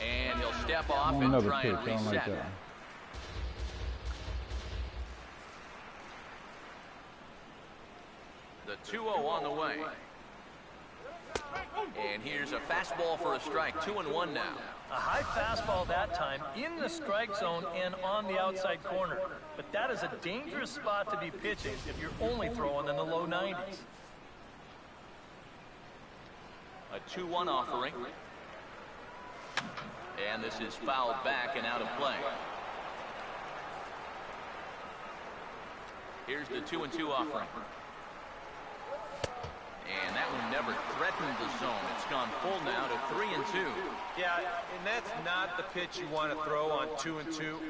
And he'll step off and Another try pitch. and I don't like reset. that one. The 2-0 on the way. And here's a fastball for a strike. 2-1 now. A high fastball that time in the strike zone and on the outside corner. But that is a dangerous spot to be pitching if you're only throwing in the low 90s. A 2-1 offering. And this is fouled back and out of play. Here's the 2-2 offering. And that one never threatened the zone. It's gone full now to 3-2. Yeah, and that's not the pitch you want to throw on 2-2. I mean,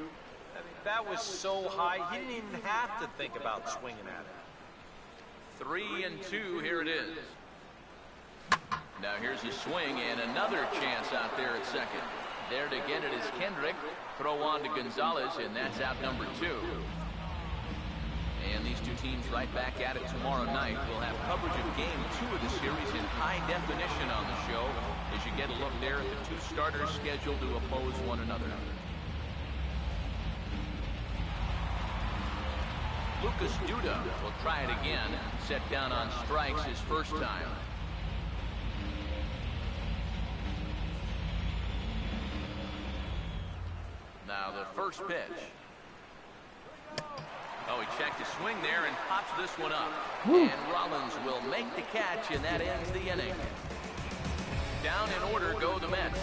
that was so high, he didn't even have to think about swinging at it. 3-2, here it is. Now here's a swing and another chance out there at second. There to get it is Kendrick. Throw on to Gonzalez, and that's out number 2. And these two teams right back at it tomorrow night. We'll have coverage of game 2 of the series in high definition on the show as you get a look there at the 2 starters scheduled to oppose one another. Lucas Duda will try it again. Set down on strikes his first time. Now the first pitch. Oh, he checked his swing there and pops this one up. And Rollins will make the catch, and that ends the inning. Down in order go the Mets.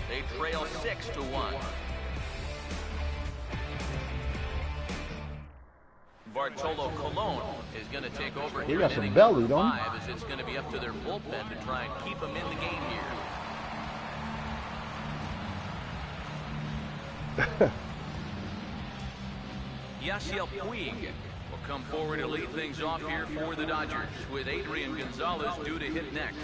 They trail 6-1. Bartolo Colon is going to take over here got in some inning belly, number don't he? 5, as it's going to be up to their bullpen to try and keep them in the game here. Yasiel Puig will come forward to lead things off here for the Dodgers, with Adrian Gonzalez due to hit next.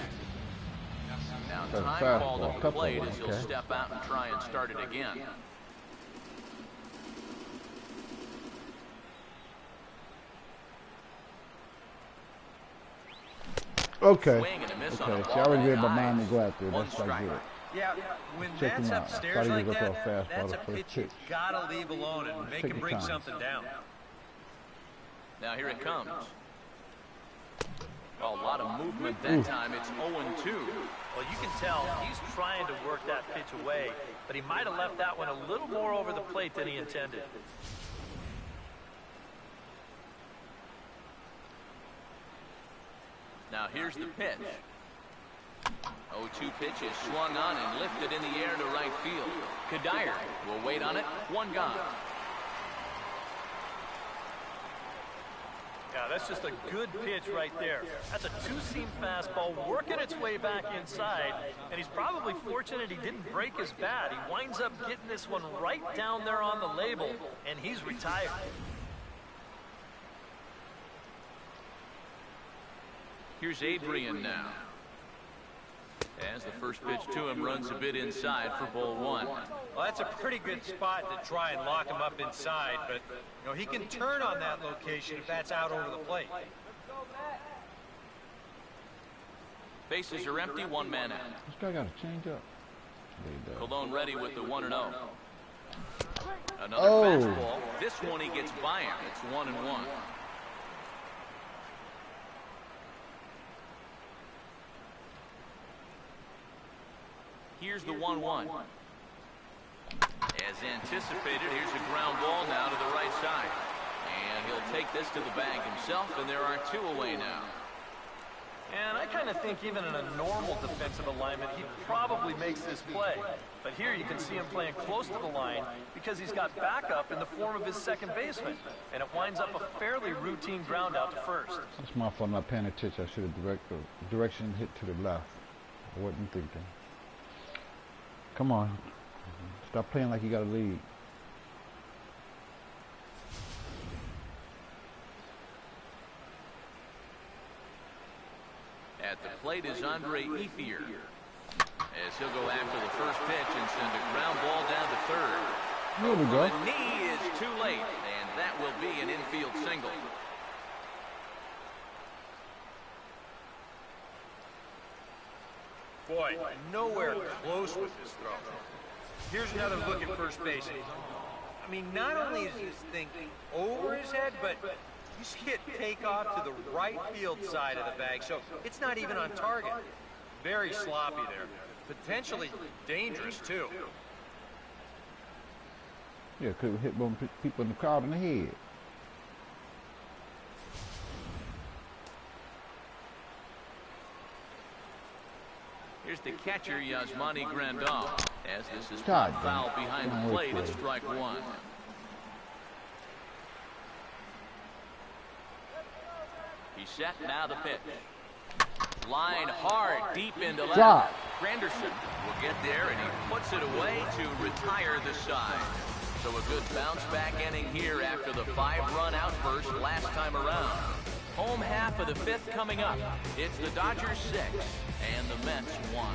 Now time called at the plate as he'll step out and try and start it again. Okay. Swing and a miss on Okay. a See, I ball already in read the my mind to eyes. go out there. One That's like strike. good. Yeah, when Check that's him out. upstairs Thought he like was up that, there fast that's for a the first pitch you pitch. gotta leave alone and make Take him your bring time. something down. Now here it comes. A lot of movement that time. It's 0-2. Well, you can tell he's trying to work that pitch away, but he might have left that one a little more over the plate than he intended. Now here's the pitch. 0-2 pitch is swung on and lifted in the air to right field. Kadire will wait on it. One gone. Yeah, that's just a good pitch right there. That's a two-seam fastball working its way back inside, and he's probably fortunate he didn't break his bat. He winds up getting this one right down there on the label, and he's retired. Here's Adrian now. As the first pitch to him runs a bit inside for ball one. Well, that's a pretty good spot to try and lock him up inside, but you know, he can turn on that location if that's out over the plate. Bases are empty, one man out. This guy got to change up. There you go. Colon ready with the 1-0. Another Oh. fastball. This one he gets by him. It's 1-1. Here's the 1-1. As anticipated, here's a ground ball now to the right side. And he'll take this to the bag himself, and there are two away now. And I kind of think even in a normal defensive alignment, he probably makes this play. But here you can see him playing close to the line because he's got backup in the form of his second baseman. And it winds up a fairly routine ground out to first. That's my fault. I'm not paying attention. I should have directed the direction hit to the left. I wasn't thinking. Come on. Stop playing like you got a lead. At the plate is Andre Ethier. As he'll go after the first pitch and send a ground ball down to third. Here we go. The knee is too late, and that will be an infield single. Boy, nowhere close with this throw. Here's another look at first base. I mean, not only is this thing over his head, but you see it take off to the right field side of the bag, so it's not even on target. Very sloppy there. Potentially dangerous, too. Yeah, could have hit one people in the crowd in the head. Here's the catcher, Yasmani Grandal. As this is God foul damn. behind Don't the look plate, it's good. strike one. He's set, now the pitch. Line hard, deep into left. Drop. Granderson will get there, and he puts it away to retire the side. So a good bounce back inning here after the 5-run outburst last time around. Home half of the fifth coming up. It's the Dodgers 6 and the Mets 1.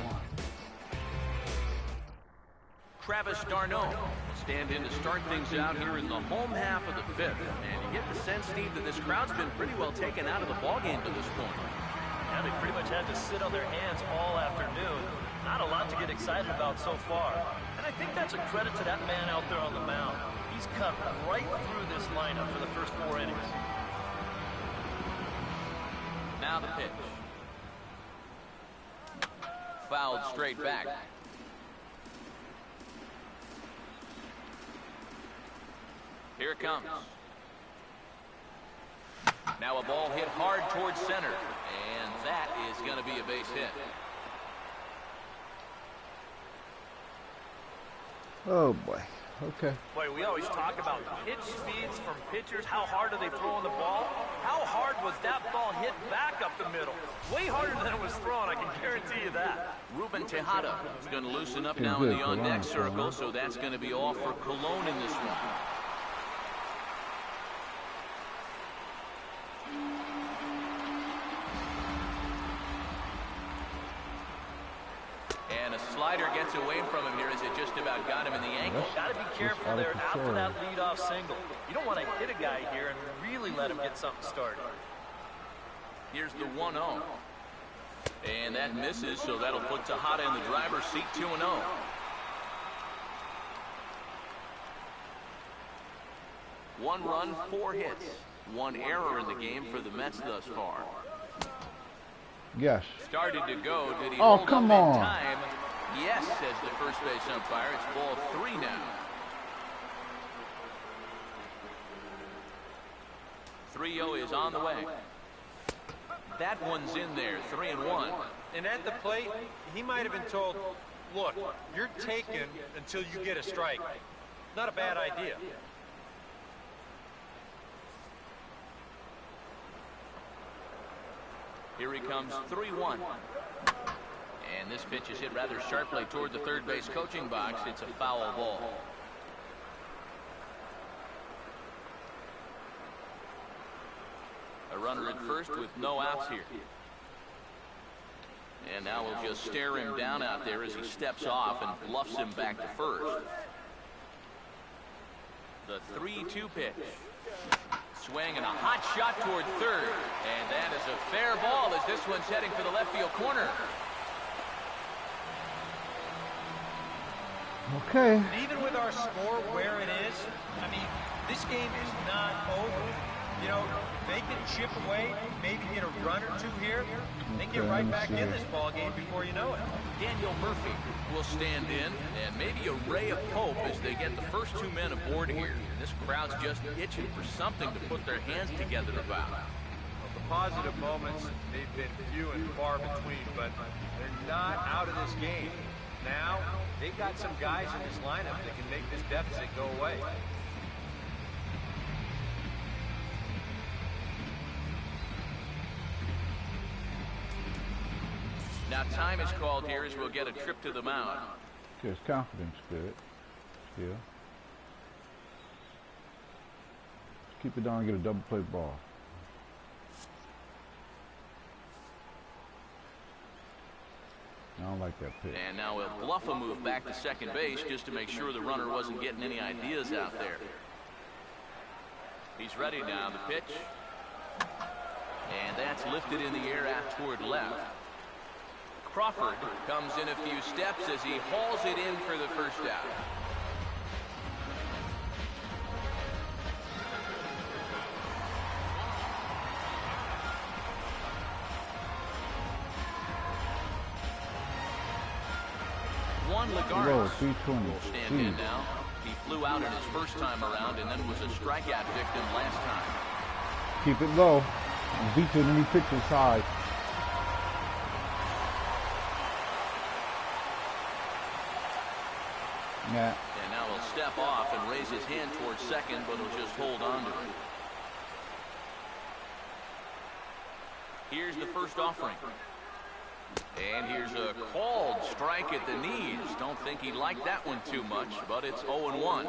Travis d'Arnaud will stand in to start things out here in the home half of the fifth. And you get the sense, Steve, that this crowd's been pretty well taken out of the ballgame to this point. Yeah, they pretty much had to sit on their hands all afternoon. Not a lot to get excited about so far. And I think that's a credit to that man out there on the mound. He's cut right through this lineup for the first 4 innings. Now the pitch. Fouled straight back. Here it comes. Now a ball hit hard towards center, and that is going to be a base hit. Oh boy. Okay. Boy, we always talk about pitch speeds from pitchers. How hard are they throwing the ball? How hard was that ball hit back up the middle? Way harder than it was thrown, I can guarantee you that. Ruben Tejada is going to loosen up Pretty now in good, the on-deck Colon. circle, so that's going to be all for Colon in this one. gets away from him here as it just about got him in the ankle. Got to be careful there after that leadoff single. You don't want to hit a guy here and really let him get something started. Here's the 1-0. And that misses, so that'll put Tejada in the driver's seat, 2-0. One run, 4 hits. One error in the game for the Mets thus far. Yes. Started to go. Did he Oh, hold come up on. in time? Yes, says the first base umpire. It's ball 3 now. 3-0 is on the way. That one's in there, 3-1. And at the plate, he might have been told, look, you're taken until you get a strike. Not a bad idea. Here he comes, 3-1. And this pitch is hit rather sharply toward the third base coaching box. It's a foul ball. A runner at first with no outs here. And now we'll just stare him down out there as he steps off and bluffs him back to first. The 3-2 pitch. Swing and a hot shot toward third. And that is a fair ball as this one's heading for the left field corner. Okay. Even with our score where it is, I mean, this game is not over. You know, they can chip away, maybe get a run or two here. They get right back in this ball game before you know it. Daniel Murphy will stand in, and maybe a ray of hope as they get the first 2 men aboard here. This crowd's just itching for something to put their hands together about. Well, the positive moments, they've been few and far between, but they're not out of this game. Now, they've got some guys in this lineup that can make this deficit go away. Now time is called here as we'll get a trip to the mound. His confidence good. Still. Keep it down and get a double play ball. I don't like that pitch. And now we'll bluff a move back to second base just to make sure the runner wasn't getting any ideas out there. He's ready now, the pitch. And that's lifted in the air out toward left. Crawford comes in a few steps as he hauls it in for the first out. Juan Lagares will stand in now. He flew out in his first time around and then was a strikeout victim last time. Keep it low. Beat you in any pitch inside. Yeah. And now he'll step off and raise his hand towards second, but he'll just hold on to it. Here's the first offering. And here's a called strike at the knees. Don't think he liked that one too much, but it's 0-1.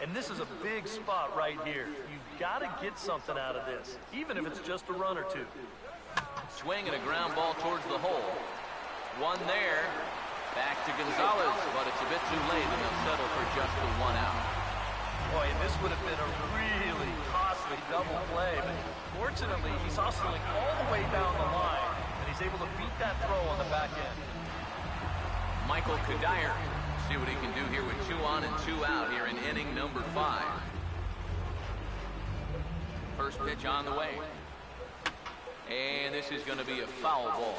And this is a big spot right here. You've got to get something out of this, even if it's just a run or two. Swing and a ground ball towards the hole. One there. Back to Gonzalez, but it's a bit too late, and they'll settle for just the 1 out. Boy, this would have been a really costly double play, but fortunately, he's hustling all the way down the line, and he's able to beat that throw on the back end. Michael Cuddyer, see what he can do here with 2 on and 2 out here in inning number 5. First pitch on the way. And this is going to be a foul ball.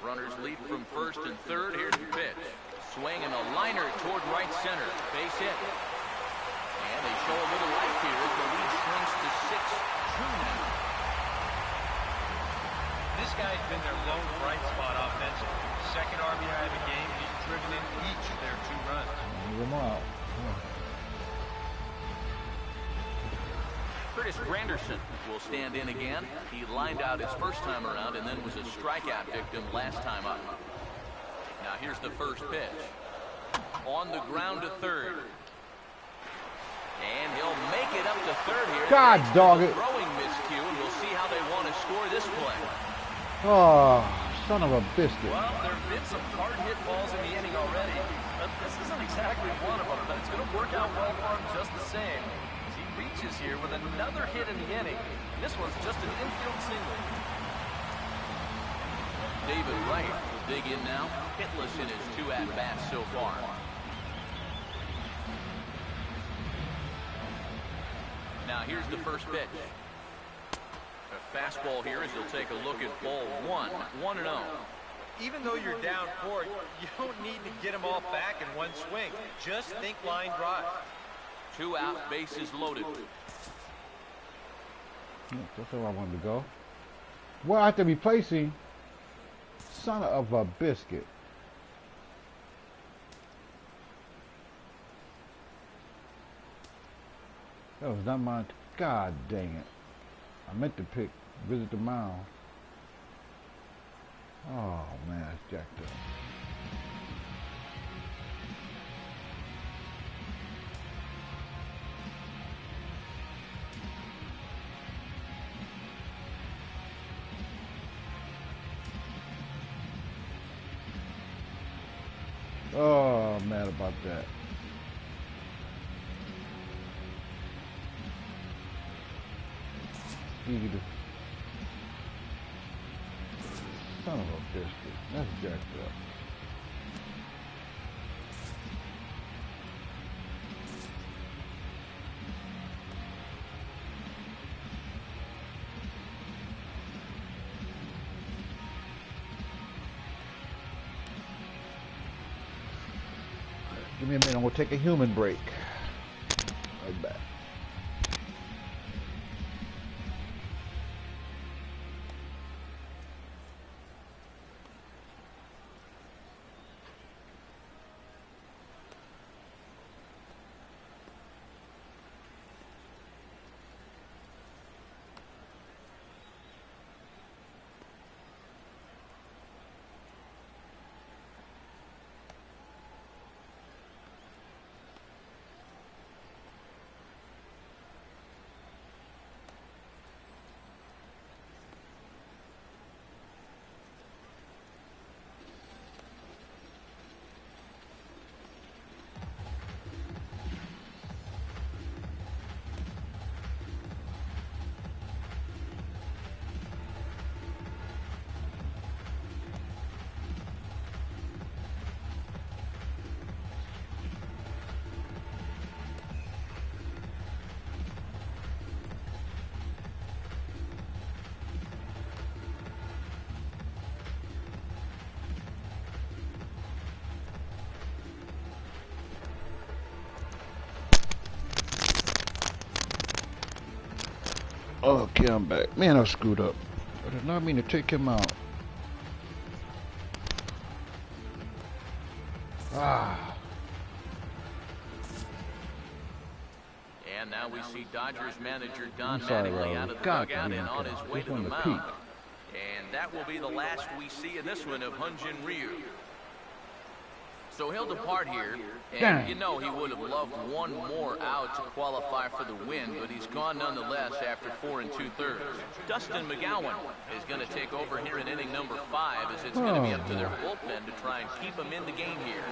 Runners lead from first and third. Here's the pitch. Swing and a liner toward right center. Base hit. And they show a little life here as the lead shrinks to 6-2 now. This guy's been their lone bright spot offensively. Second RBI of the game, he's driven in each of their 2 runs. Move him out. Curtis Granderson will stand in again. He lined out his first time around and then was a strikeout victim last time up. Now here's the first pitch. On the ground to third. And he'll make it up to third here. God dog it. Throwing miscue, and we'll see how they want to score this play. Oh, son of a biscuit. Well, there have been some hard-hit balls in the inning already. But this isn't exactly one of them, but it's going to work out well for him just the same. As he reaches here with another hit in the inning. And this one's just an infield single. David Wright will dig in now, hitless in his 2 at-bats so far. Now here's the first pitch. A fastball here as he'll take a look at ball 1, 1-0. Even though you're down 4, you don't need to get them all back in one swing. Just think line drive. 2 out, bases loaded. That's where I wanted to go. Well, I have to replace him. Son of a biscuit. That was not mine. God dang it. I meant to visit the mound. Oh man, it's jacked up. Oh, I'm mad about that. Easy to... Son of a biscuit. That's jacked up. Give me a minute, I'm gonna take a human break. Right back. Okay, I'm back. Man, I screwed up. I did not mean to take him out. Ah. And now we see Dodgers manager Don sorry, Mattingly Raul. out of the God, dugout and damn, on his way just to the wanted to mound. peek. And that will be the last we see in this one of Hyun-Jin Ryu. So he'll depart here, and Damn. you know he would have loved one more out to qualify for the win, but he's gone nonetheless after 4 2/3. Dustin McGowan is going to take over here in inning number 5, as it's going to be up to their bullpen to try and keep him in the game here.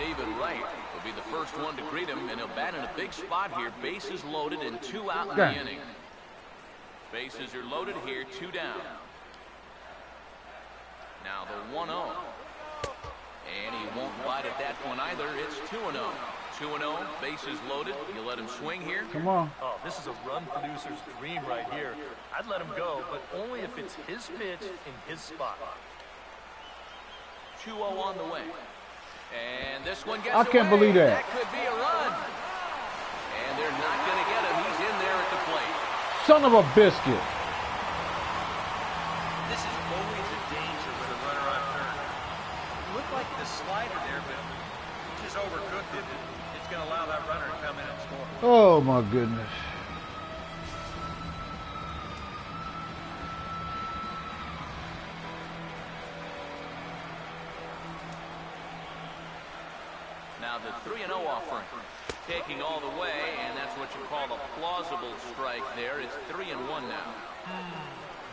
David Wright will be the first one to greet him, and he'll bat in a big spot here. Bases loaded and 2 out in the inning. Bases are loaded here, 2 down. Now the 1-0. And he won't bite at that one either. It's 2-0. 2-0, bases loaded. You let him swing here? Come on. Oh, this is a run producer's dream right here. I'd let him go, but only if it's his pitch in his spot. 2-0 on the way. And this one gets I can't away. believe that. That could be a run. And they're not going to get him. He's in there at the plate. Son of a biscuit. This is always a danger with a runner on third. It looked like the slider there, but he just overcooked it. It's going to allow that runner to come in and score. Oh, my goodness. Now the 3-0 offering. Taking all the way, and that's what you call a plausible strike there. It's 3-1 now.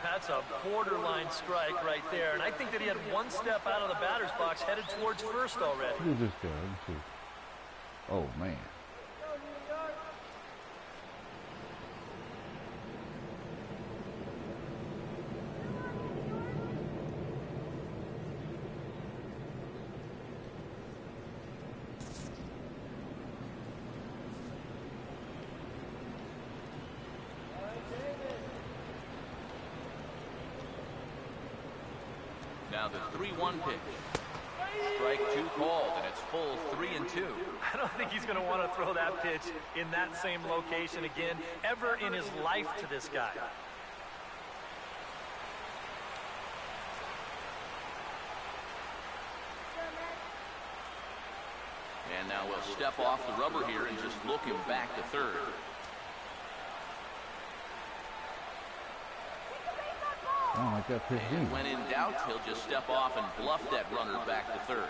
That's a borderline strike right there, and I think that he had one step out of the batter's box headed towards first already. Look at this guy. Let me see. Oh, man. Now the 3-1 pitch. Strike 2 called, and it's full 3-2. I don't think he's going to want to throw that pitch in that same location again ever in his life to this guy. And now we'll step off the rubber here and just look him back to third. I don't like that pitch either. And when in doubt, he'll just step off and bluff that runner back to third.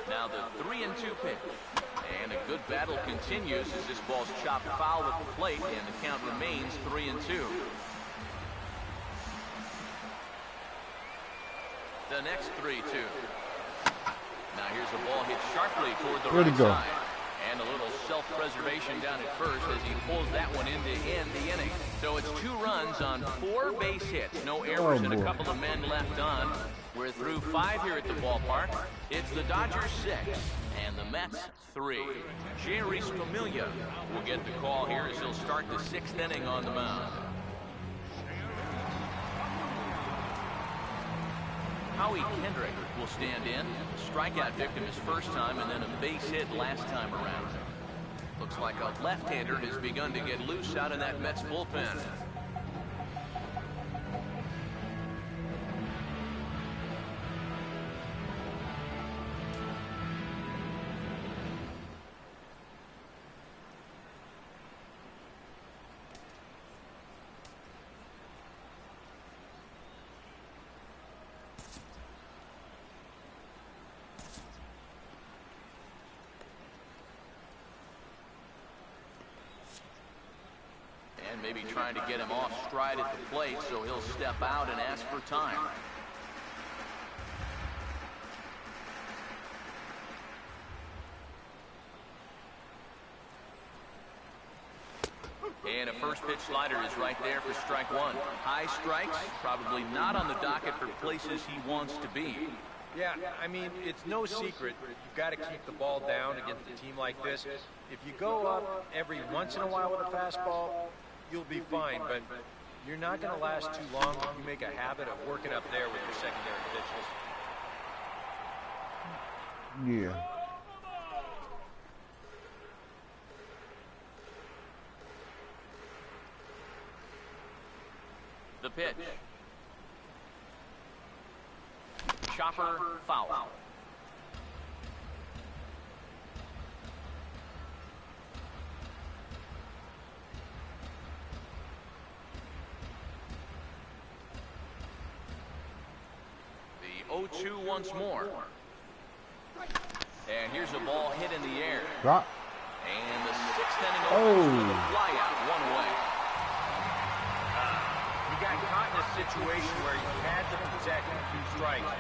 Now the 3-2 pitch. And a good battle continues as this ball's chopped foul at the plate, and the count remains 3-2. The next 3-2. Now here's a ball hit sharply toward the right side. And a little self-preservation down at first as he pulls that one in to end the inning. So it's 2 runs on 4 base hits. No errors and a couple of men left on. We're through 5 here at the ballpark. It's the Dodgers 6 and the Mets 3. Jeurys Familia will get the call here as he'll start the 6th inning on the mound. Howie Kendrick will stand in. Strikeout victim his first time and then a base hit last time around. Looks like a left-hander has begun to get loose out in that Mets bullpen. And maybe trying to get him off stride at the plate, so he'll step out and ask for time. And a first pitch slider is right there for strike 1. High strikes, probably not on the docket for places he wants to be. Yeah, I mean, it's no secret. You've got to keep the ball down against a team like this. If you go up every once in a while with a fastball, you'll be fine, but you're not going to last too long if you make a habit of working up there with your secondary pitches. Yeah. The pitch. Chopper foul. The 0-2 once more. And here's a ball hit in the air. Drop. And the 6th inning opens with a flyout one way. He got caught in a situation where he had to protect 2 strikes.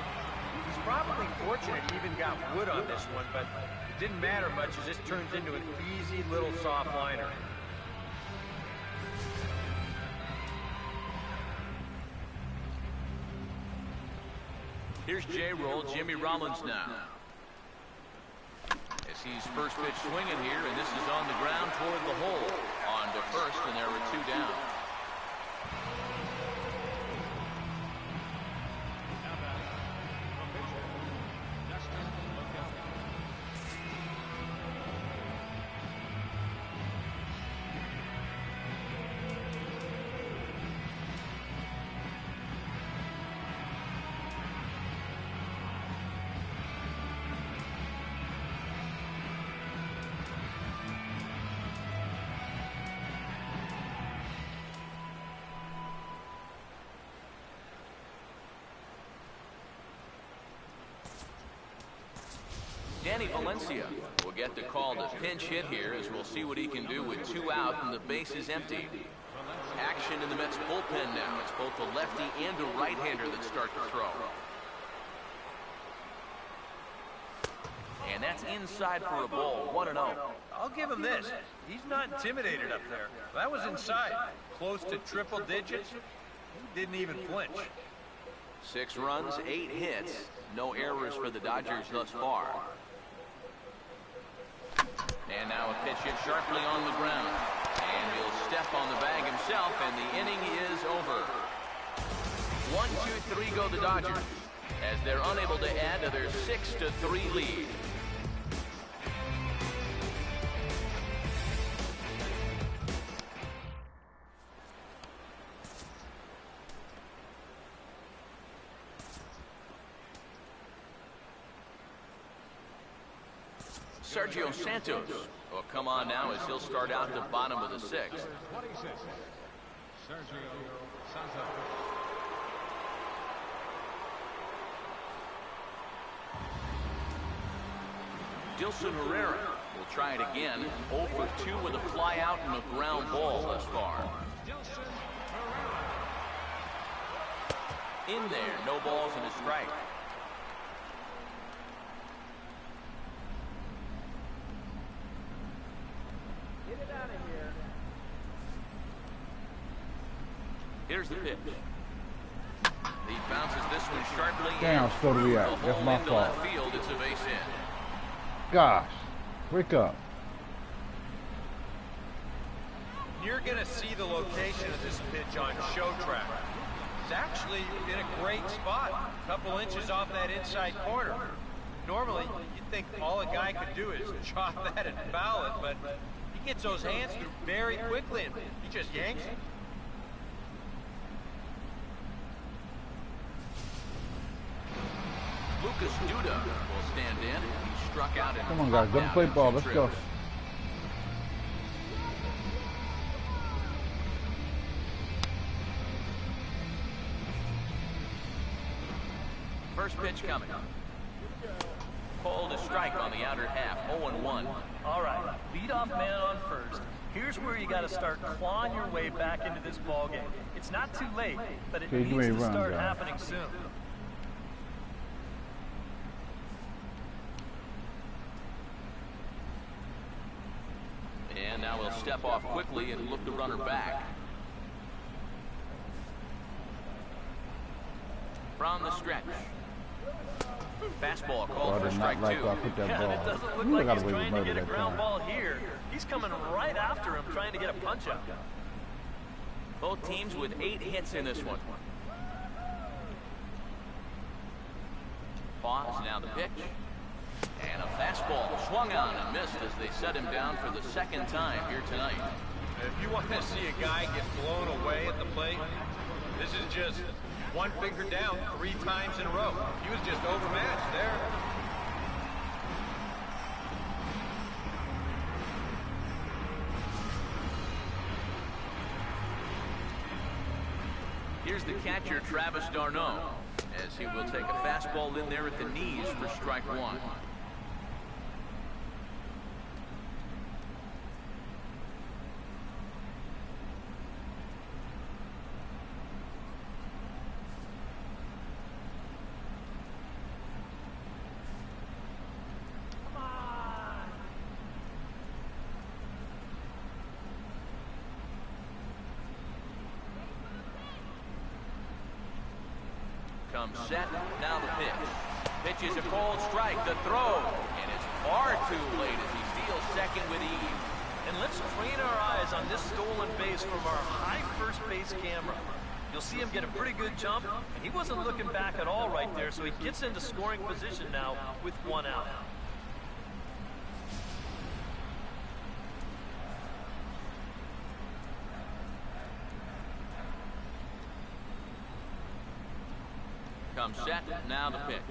He's probably fortunate he even got wood on this one, but it didn't matter much as this turns into an easy little soft liner. Here's J-Roll, Jimmy Rollins now. As he's first pitch swinging here, and this is on the ground toward the hole. On to first, and there were 2 down. Danny Valencia will get the call to pinch hit here, as we'll see what he can do with 2 out and the base is empty. Action in the Mets bullpen now. It's both a lefty and a right-hander that start to throw. And that's inside for a ball, 1-0. I'll give him this. He's not intimidated up there. That was inside. Close to triple digits. He didn't even flinch. 6 runs, 8 hits. No errors for the Dodgers thus far. And now a pitch hit sharply on the ground. And he'll step on the bag himself, and the inning is over. 1-2-3 go the Dodgers, as they're unable to add to their 6-3 lead. Sergio Santos will come on now as he'll start out the bottom of the 6th. Sergio Santos. Dilson Herrera will try it again. 0 for 2 with a fly out and a ground ball thus far. In there, no balls and a strike. Get it out of here. Here's the pitch. He bounces this one sharply. Damn, so do we out. That's my Into fault. left field, it's a base hit. Gosh, wake up. You're going to see the location of this pitch on Show Track. It's actually in a great spot, a couple inches off that inside corner. Normally, you'd think all a guy could do is chop that and foul it, but he gets those hands through very quickly, and he just yanks it. Lucas Duda will stand in. He struck out in Come on, guys, let me play ball. Let's go. First pitch coming. Called a strike on the outer half, 0-1. All right, leadoff man on first. Here's where you got to start clawing your way back into this ball game. It's not too late, but it Okay, you needs ain't to run, start guys. happening soon. And now he'll step off quickly and look the runner back. From the stretch. Fastball Oh, called I for did strike not like 2. where I put that Yeah, and it ball. doesn't look Ooh, I like got he's away with trying to murder get a that ground time. ball here. He's coming right after him, trying to get a punch up. Both teams with 8 hits in this one. Pause, now the pitch. And a fastball swung on and missed as they set him down for the 2nd time here tonight. If you want to see a guy get blown away at the plate, this is just one finger down 3 times in a row. He was just overmatched there. Here's the catcher, Travis d'Arnaud, as he will take a fastball in there at the knees for strike 1. Comes set, now the pitch. Pitch is a cold strike, the throw, and it's far too late as he steals second with ease. And let's train our eyes on this stolen base from our high first base camera. You'll see him get a pretty good jump, and he wasn't looking back at all right there, so he gets into scoring position now with 1 out. Comes set, now the pitch.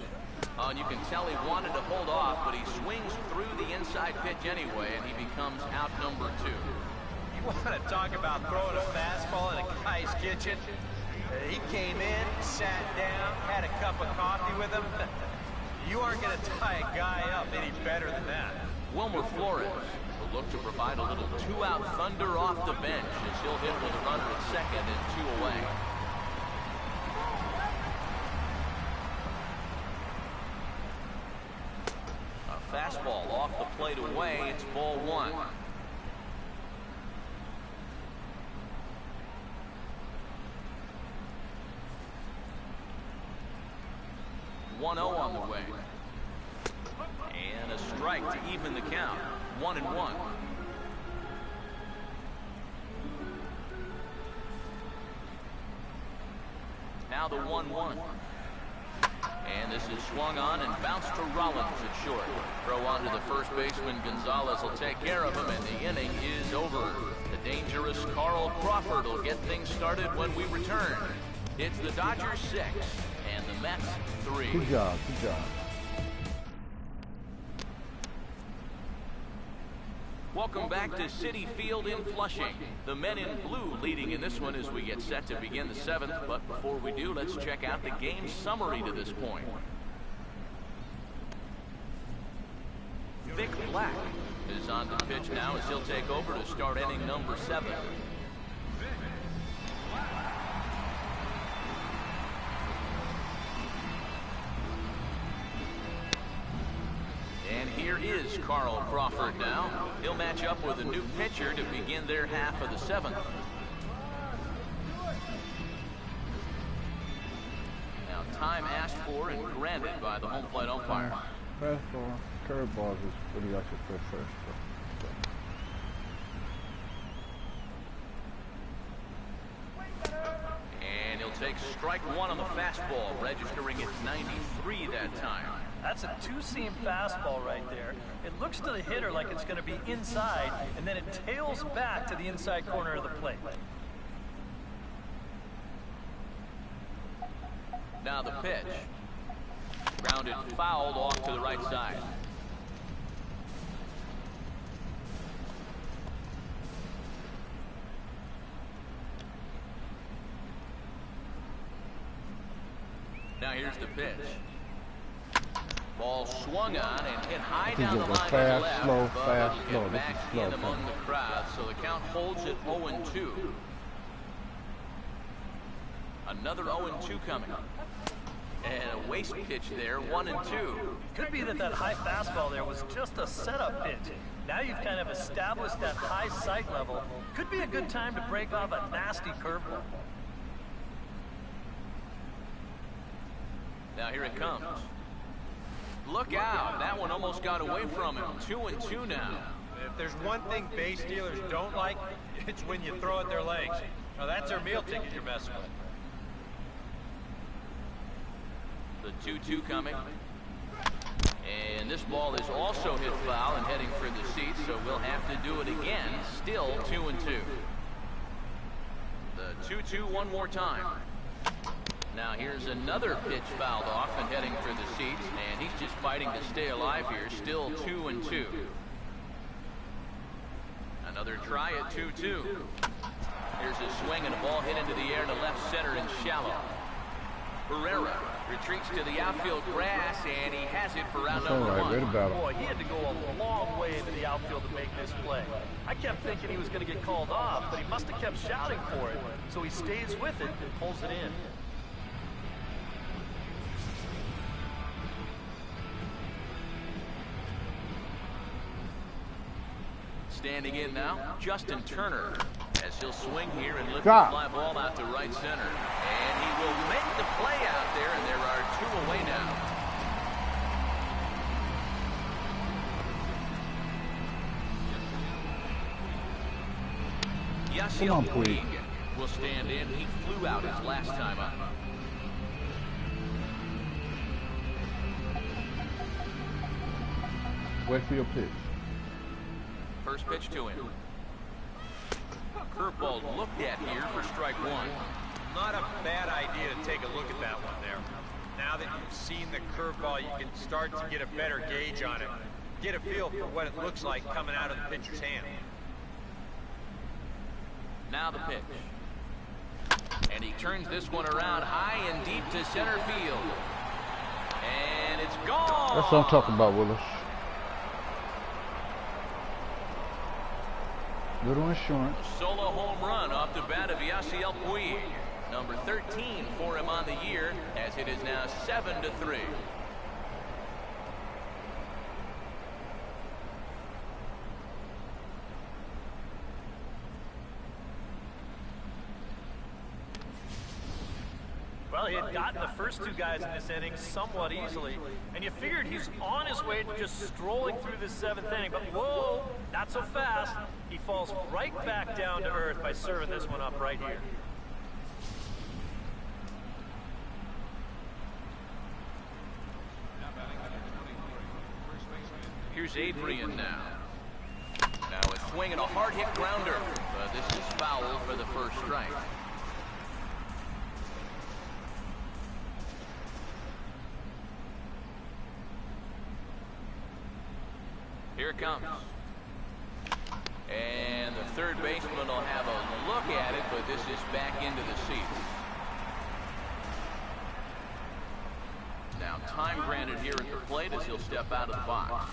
Oh, and you can tell he wanted to hold off, but he swings through the inside pitch anyway, and he becomes out number 2. You want to talk about throwing a fastball in a guy's kitchen? He came in, sat down, had a cup of coffee with him. You aren't going to tie a guy up any better than that. Wilmer Flores will look to provide a little 2-out thunder off the bench as he'll hit with a runner at second and 2 away. A fastball off the plate away, it's ball 1. One 0 on the way. And a strike to even the count. 1-1. Now the 1-1. And this is swung on and bounced to Rollins at short. Throw on to the first baseman. Gonzalez will take care of him, and the inning is over. The dangerous Carl Crawford will get things started when we return. It's the Dodgers 6 and the Mets 3. Good job, good job. Welcome back to Citi Field in Flushing. The men in blue leading in this one as we get set to begin the 7th. But before we do, let's check out the game summary to this point. Vic Black is on the pitch now as he'll take over to start inning number 7. And here is Carl Crawford now. He'll match up with a new pitcher to begin their half of the 7th. Now time asked for and granted by the home plate umpire. Fastball, curveballs is what he likes to throw first. And he'll take strike 1 on the fastball, registering at 93 that time. That's a two-seam fastball right there. It looks to the hitter like it's going to be inside, and then it tails back to the inside corner of the plate. Now the pitch. Grounded fouled off to the right side. Now here's the pitch. Ball swung on and hit high down the line to the left, but it'll get back in among the crowd, so the count holds at 0-2. Another 0-2 coming. And a waste pitch there, 1-2. Could be that high fastball there was just a setup pitch. Now you've kind of established that high sight level. Could be a good time to break off a nasty curveball. Now here it comes. Look out, that one almost got away from him. 2-2 now. If there's one thing base stealers don't like, it's when you throw at their legs. Now that's their meal ticket you're messing with. The 2-2 coming. And this ball is also hit foul and heading for the seats, so we'll have to do it again. Still 2-2. The 2-2 one more time. Now here's another pitch fouled off and heading for the seats, and he's just fighting to stay alive here. Still 2-2. Another try at 2-2. Here's a swing and a ball hit into the air to left center and shallow. Herrera retreats to the outfield grass, and he has it for round number 1. Boy, he had to go a long way into the outfield to make this play. I kept thinking he was going to get called off, but he must have kept shouting for it. So he stays with it and pulls it in. Standing in now, Justin Turner, as he'll swing here and lift the fly ball out to right center. And he will make the play out there, and there are 2 away now. Yasiel Puig will stand in. He flew out his last time up. Wait for your pitch. First pitch to him. Curveball looked at here for strike 1. Not a bad idea to take a look at that one there. Now that you've seen the curveball, you can start to get a better gauge on it. Get a feel for what it looks like coming out of the pitcher's hand. Now the pitch. And he turns this one around high and deep to center field. And it's gone. That's what I'm talking about, Willis. Little insurance. Solo home run off the bat of Yasiel Puig. Number 13 for him on the year, as it is now 7-3. Well, he had gotten the first 2 guys in this inning somewhat easily, and you figured he's on his way to just strolling through this 7th inning, but whoa, not so fast. He falls right back down to earth by serving this one up right here. Here's Adrian now. Now a swing and a hard hit grounder, but this is foul for the first strike. Here it comes. And the third baseman will have a look at it, but this is back into the seats. Now time granted here at the plate as he'll step out of the box.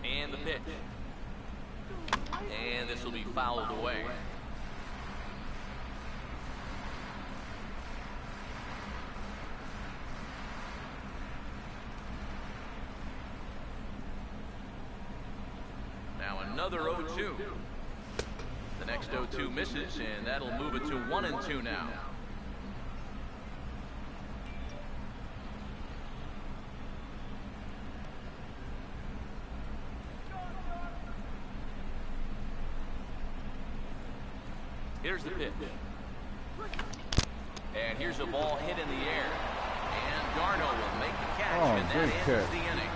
And the pitch. And this will be fouled away. Now another 0-2. The next 0-2 misses, and that'll move it to 1-2 now. Here's the pitch. And here's a ball hit in the air. And Darno will make the catch, and that ends the inning.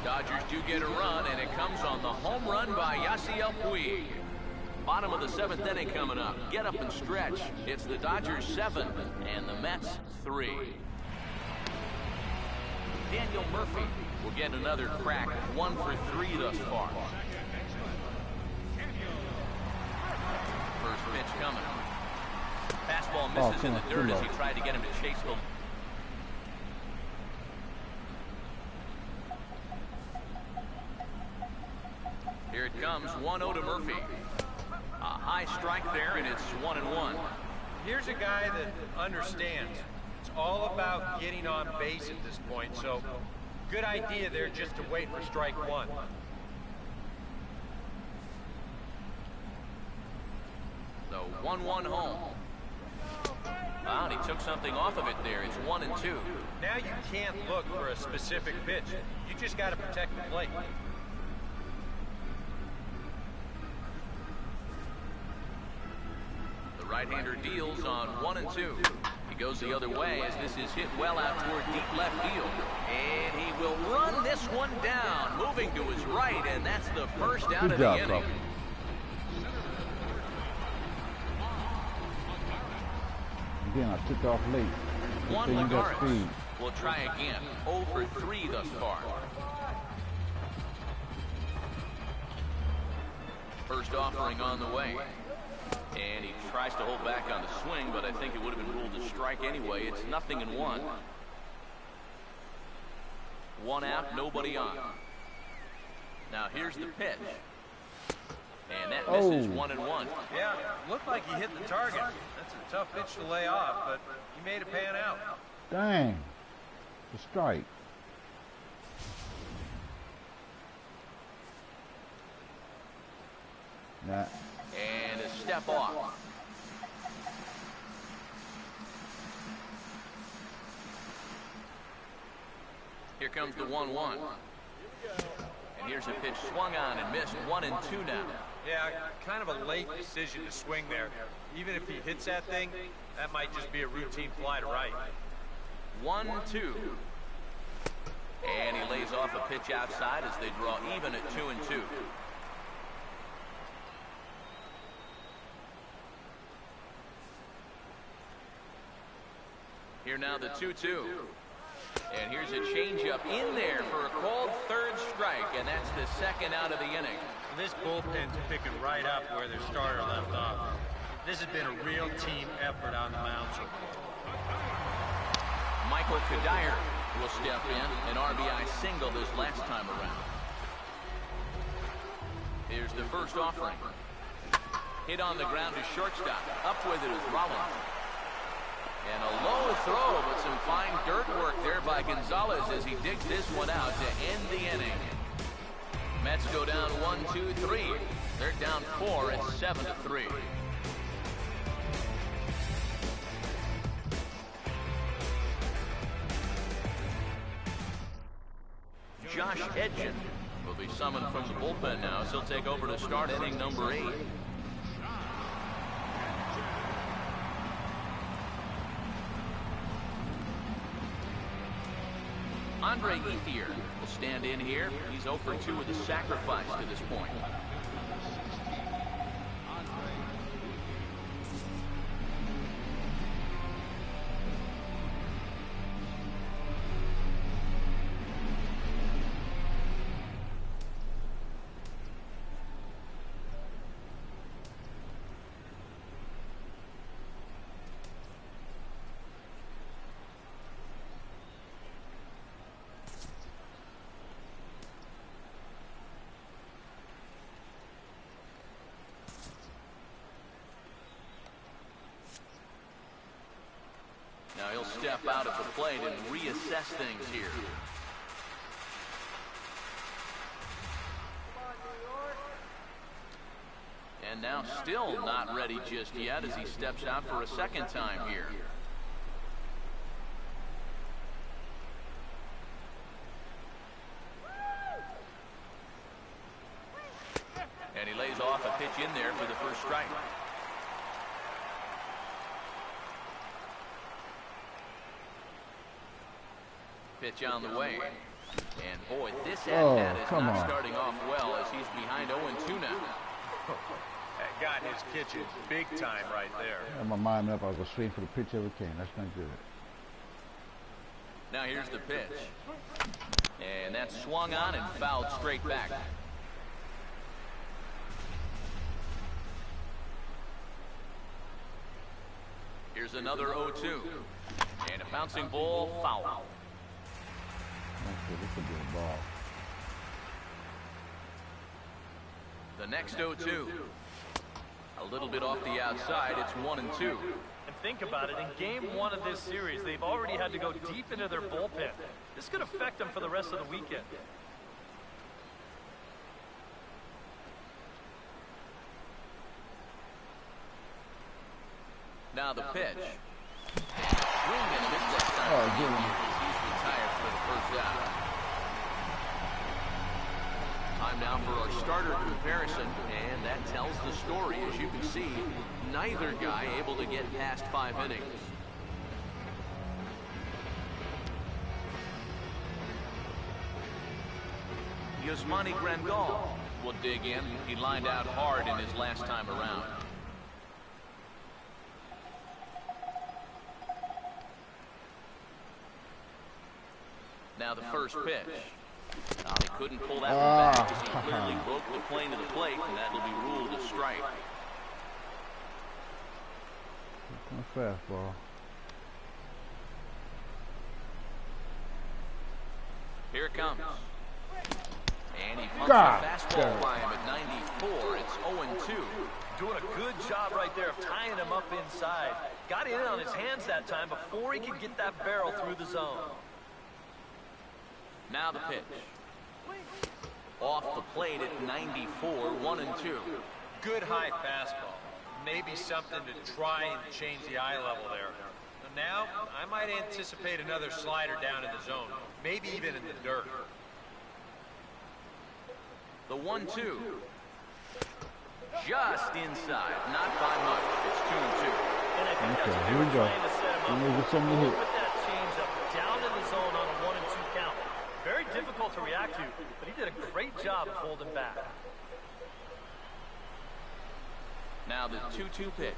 Dodgers do get a run, and it comes on the home run by Yasiel Puig. Bottom of the 7th inning coming up. Get up and stretch. It's the Dodgers 7 and the Mets 3. Daniel Murphy will get another crack, 1 for 3 thus far. First pitch coming. Fastball misses in the dirt as he tried to get him to chase the. Here it comes, 1-0 to Murphy. A high strike there, and it's 1-1. Here's a guy that understands. It's all about getting on base at this point, so good idea there just to wait for strike 1. So 1-1 home. Wow, and he took something off of it there. It's 1-2. Now you can't look for a specific pitch. You just got to protect the plate. The right-hander deals on 1-2. He goes the other way as this is hit well out toward deep left field. And he will run this one down, moving to his right, and that's the first out of the inning. Again, I took off late. Juan Lagares will try again. 0 for 3 thus far. First offering on the way. And he tries to hold back on the swing, but I think it would have been ruled a strike anyway. It's 0-1. 1 out, nobody on. Now here's the pitch. And that misses 1-1. Yeah, looked like he hit the target. That's a tough pitch to lay off, but he made it pan out. Dang. The strike. Nah. And a step off. Here comes the 1-1. And here's a pitch swung on and missed. 1-2 now. Yeah, kind of a late decision to swing there. Even if he hits that thing, that might just be a routine fly to right. 1-2. And he lays off a pitch outside as they draw even at 2-2. Here now the 2-2. And here's a changeup in there for a called third strike, and that's the second out of the inning. This bullpen's picking right up where their starter left off. This has been a real team effort on the mound so far. Michael Kadire will step in, an RBI single this last time around. Here's the first offering. Hit on the ground to shortstop. Up with it is Rollins. And a low throw, but some fine dirt work there by Gonzalez as he digs this one out to end the inning. Mets go down 1-2-3. They're down 4 at 7-3. Josh Edgen will be summoned from the bullpen now, as he'll take over to start inning number 8. Andre Ethier will stand in here. He's 0 for 2 with a sacrifice to this point. Now he'll step out at the plate and reassess things here. And now still not ready just yet as he steps out for a second time here. And he lays off a pitch in there for the first strike. Pitch on the way. And boy, this at-bat is not starting off well as he's behind 0-2 now. That got his kitchen big time right there. I had my mind up. I was going to swing for the pitch every came. That's not good. Now here's the pitch. And that's swung on and fouled straight back. Here's another 0-2. And a bouncing ball foul. This could be a ball. The next 0-2. A little bit off the outside. It's 1-2. And think about it. In game 1 of this series, they've already had to go deep into their bullpen. This could affect them for the rest of the weekend. Now the pitch. Swing and a miss that time. He's retired for the first out. Time now for our starter comparison, and that tells the story. As you can see, neither guy able to get past 5 innings. Yasmani Grandal will dig in. He lined out hard in his last time around. Now the first pitch. Oh, he couldn't pull that one back as he clearly broke the plane of the plate, and that'll be ruled a strike. Fastball. Here it comes. And he pumps the fastball by him at 94. It's 0-2. Doing a good job right there of tying him up inside. Got in on his hands that time before he could get that barrel through the zone. Now the pitch. Off the plate at 94, 1-2. good high fastball. Maybe something to try and change the eye level there. So now, I might anticipate another slider down in the zone. Maybe even in the dirt. The 1-2. Just inside. Not by much. It's 2-2. And I think Okay, that's what here they we were go. trying to set him up. Let me get something to hit. Put that changeup down in the zone on a 1-2 count. Very difficult to react to, but he did a great job of holding back. Now the 2-2 pitch.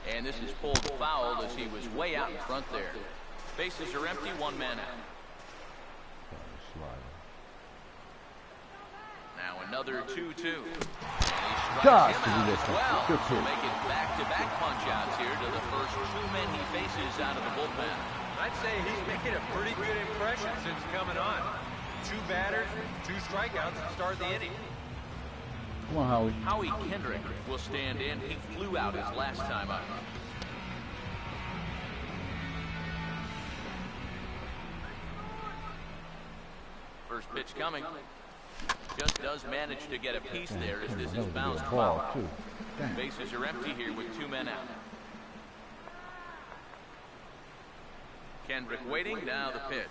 And this is pulled foul as he was way out in front there. Bases are empty, 1 man out. Now another 2-2. And he strikes Gosh, him out he as did well. good So pitch. make it back-to-back punch-outs here to the first 2 men he faces out of the bullpen. I'd say he's making a pretty good impression since coming on. 2 batters, 2 strikeouts to start the inning. Come on, Howie. Howie Kendrick will stand in. He flew out his last time up. First pitch coming. Just does manage to get a piece there as this is bounced Ball, foul. too. Damn. Bases are empty here with 2 men out. Kendrick waiting, now the pitch.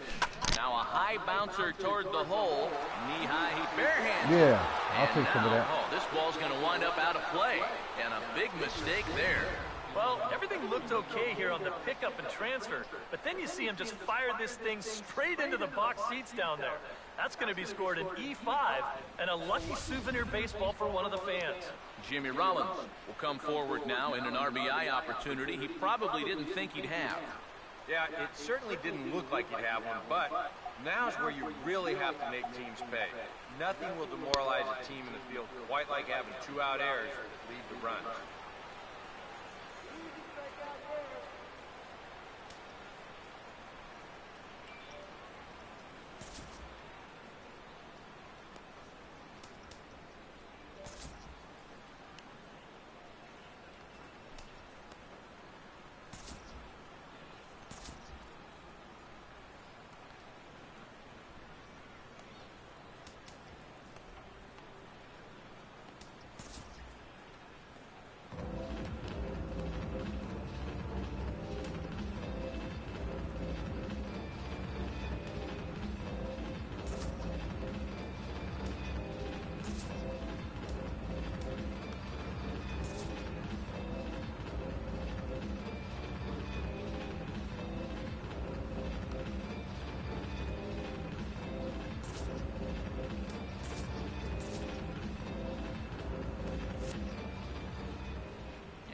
Now a high bouncer toward the hole. Knee high, he barehands. Yeah, I'll And take some of now, that. oh, this ball's going to wind up out of play. And a big mistake there. Well, everything looked okay here on the pickup and transfer, but then you see him just fire this thing straight into the box seats down there. That's going to be scored in E5 and a lucky souvenir baseball for one of the fans. Jimmy Rollins will come forward now in an RBI opportunity he probably didn't think he'd have. Yeah, it certainly didn't look like he'd have one, but now's where you really have to make teams pay. Nothing will demoralize a team in the field quite like having 2 out errors that lead to runs.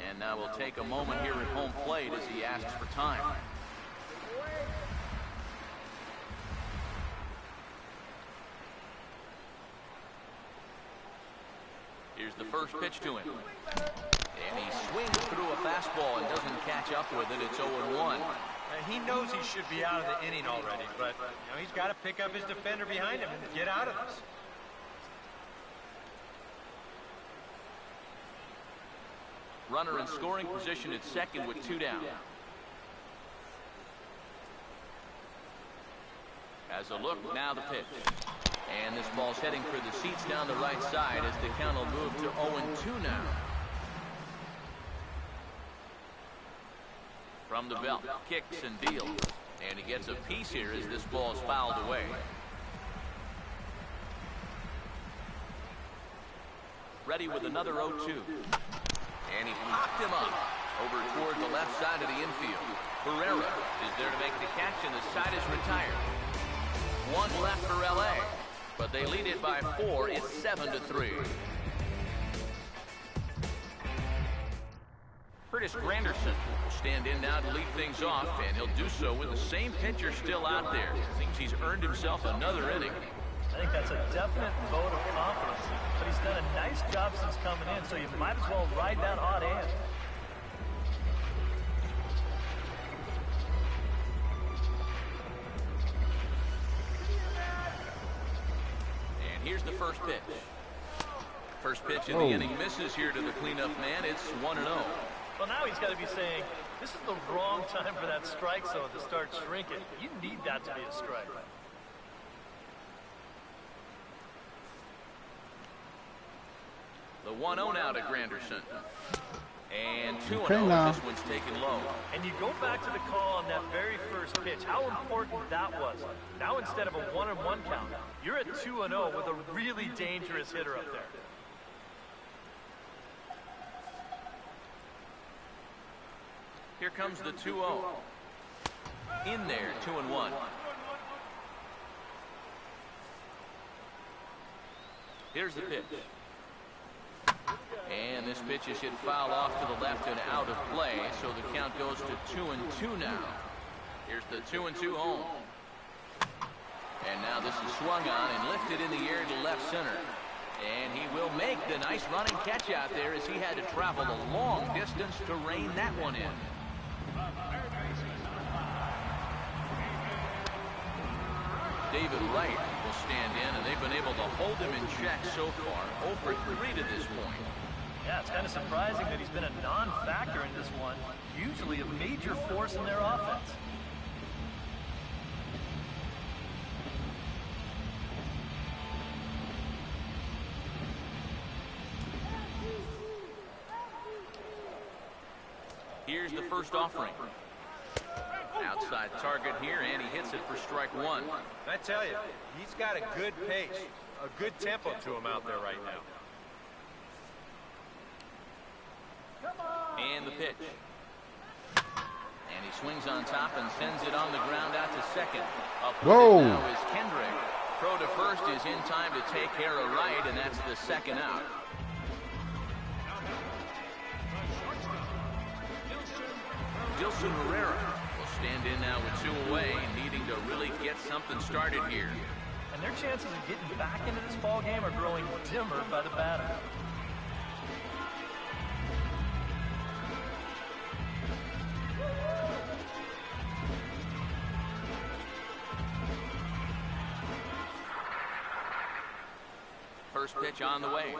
And now we'll take a moment here at home plate as he asks for time. Here's the first pitch to him. And he swings through a fastball and doesn't catch up with it. It's 0-1. And he knows he should be out of the inning already, but you know, he's got to pick up his defender behind him and get out of this. Runner in scoring position at second with 2 down. As a look, now the pitch. And this ball's heading for the seats down the right side as the count will move to 0-2 now. From the belt, kicks and deals. And he gets a piece here as this ball is fouled away. Ready with another 0-2. And he popped him up over toward the left side of the infield. Herrera is there to make the catch, and the side is retired. 1 left for L.A., but they lead it by 4. It's 7-3. Curtis Granderson will stand in now to lead things off, and he'll do so with the same pitcher still out there. Thinks he's earned himself another inning. I think that's a definite vote of confidence, but he's done a nice job since coming in, so you might as well ride that hot hand. And here's the first pitch. First pitch in the inning misses here to the cleanup man. It's 1-0. Well, now he's got to be saying, this is the wrong time for that strike zone to start shrinking. You need that to be a strike. The 1-0 now to Granderson. And 2-0 Okay, now. this one's taken low. And you go back to the call on that very first pitch, how important that was. Now instead of a 1-1 count, you're at 2-0 with a really dangerous hitter up there. Here comes the 2-0. In there, 2-1. Here's the pitch. And this pitch is hit foul off to the left and out of play, so the count goes to 2-2 now. Here's the 2-2 home. And now this is swung on and lifted in the air to left center. And he will make the nice running catch out there as he had to travel a long distance to rein that one in. David Wright will stand in, and they've been able to hold him in check so far. 0 for 3 to this point. Yeah, it's kind of surprising that he's been a non-factor in this one. Usually a major force in their offense. Here's the first offering. Outside target here, and he hits it for strike one. I tell you, he's got a good pace, a good tempo to him out there right now. And the pitch. And he swings on top and sends it on the ground out to second. Up with Whoa. it now is Kendrick. Throw to first is in time to take care of Wright, and that's the second out. Dilson Herrera will stand in now with 2 away, needing to really get something started here. And their chances of getting back into this ball game are growing dimmer by the batter. First pitch on the way.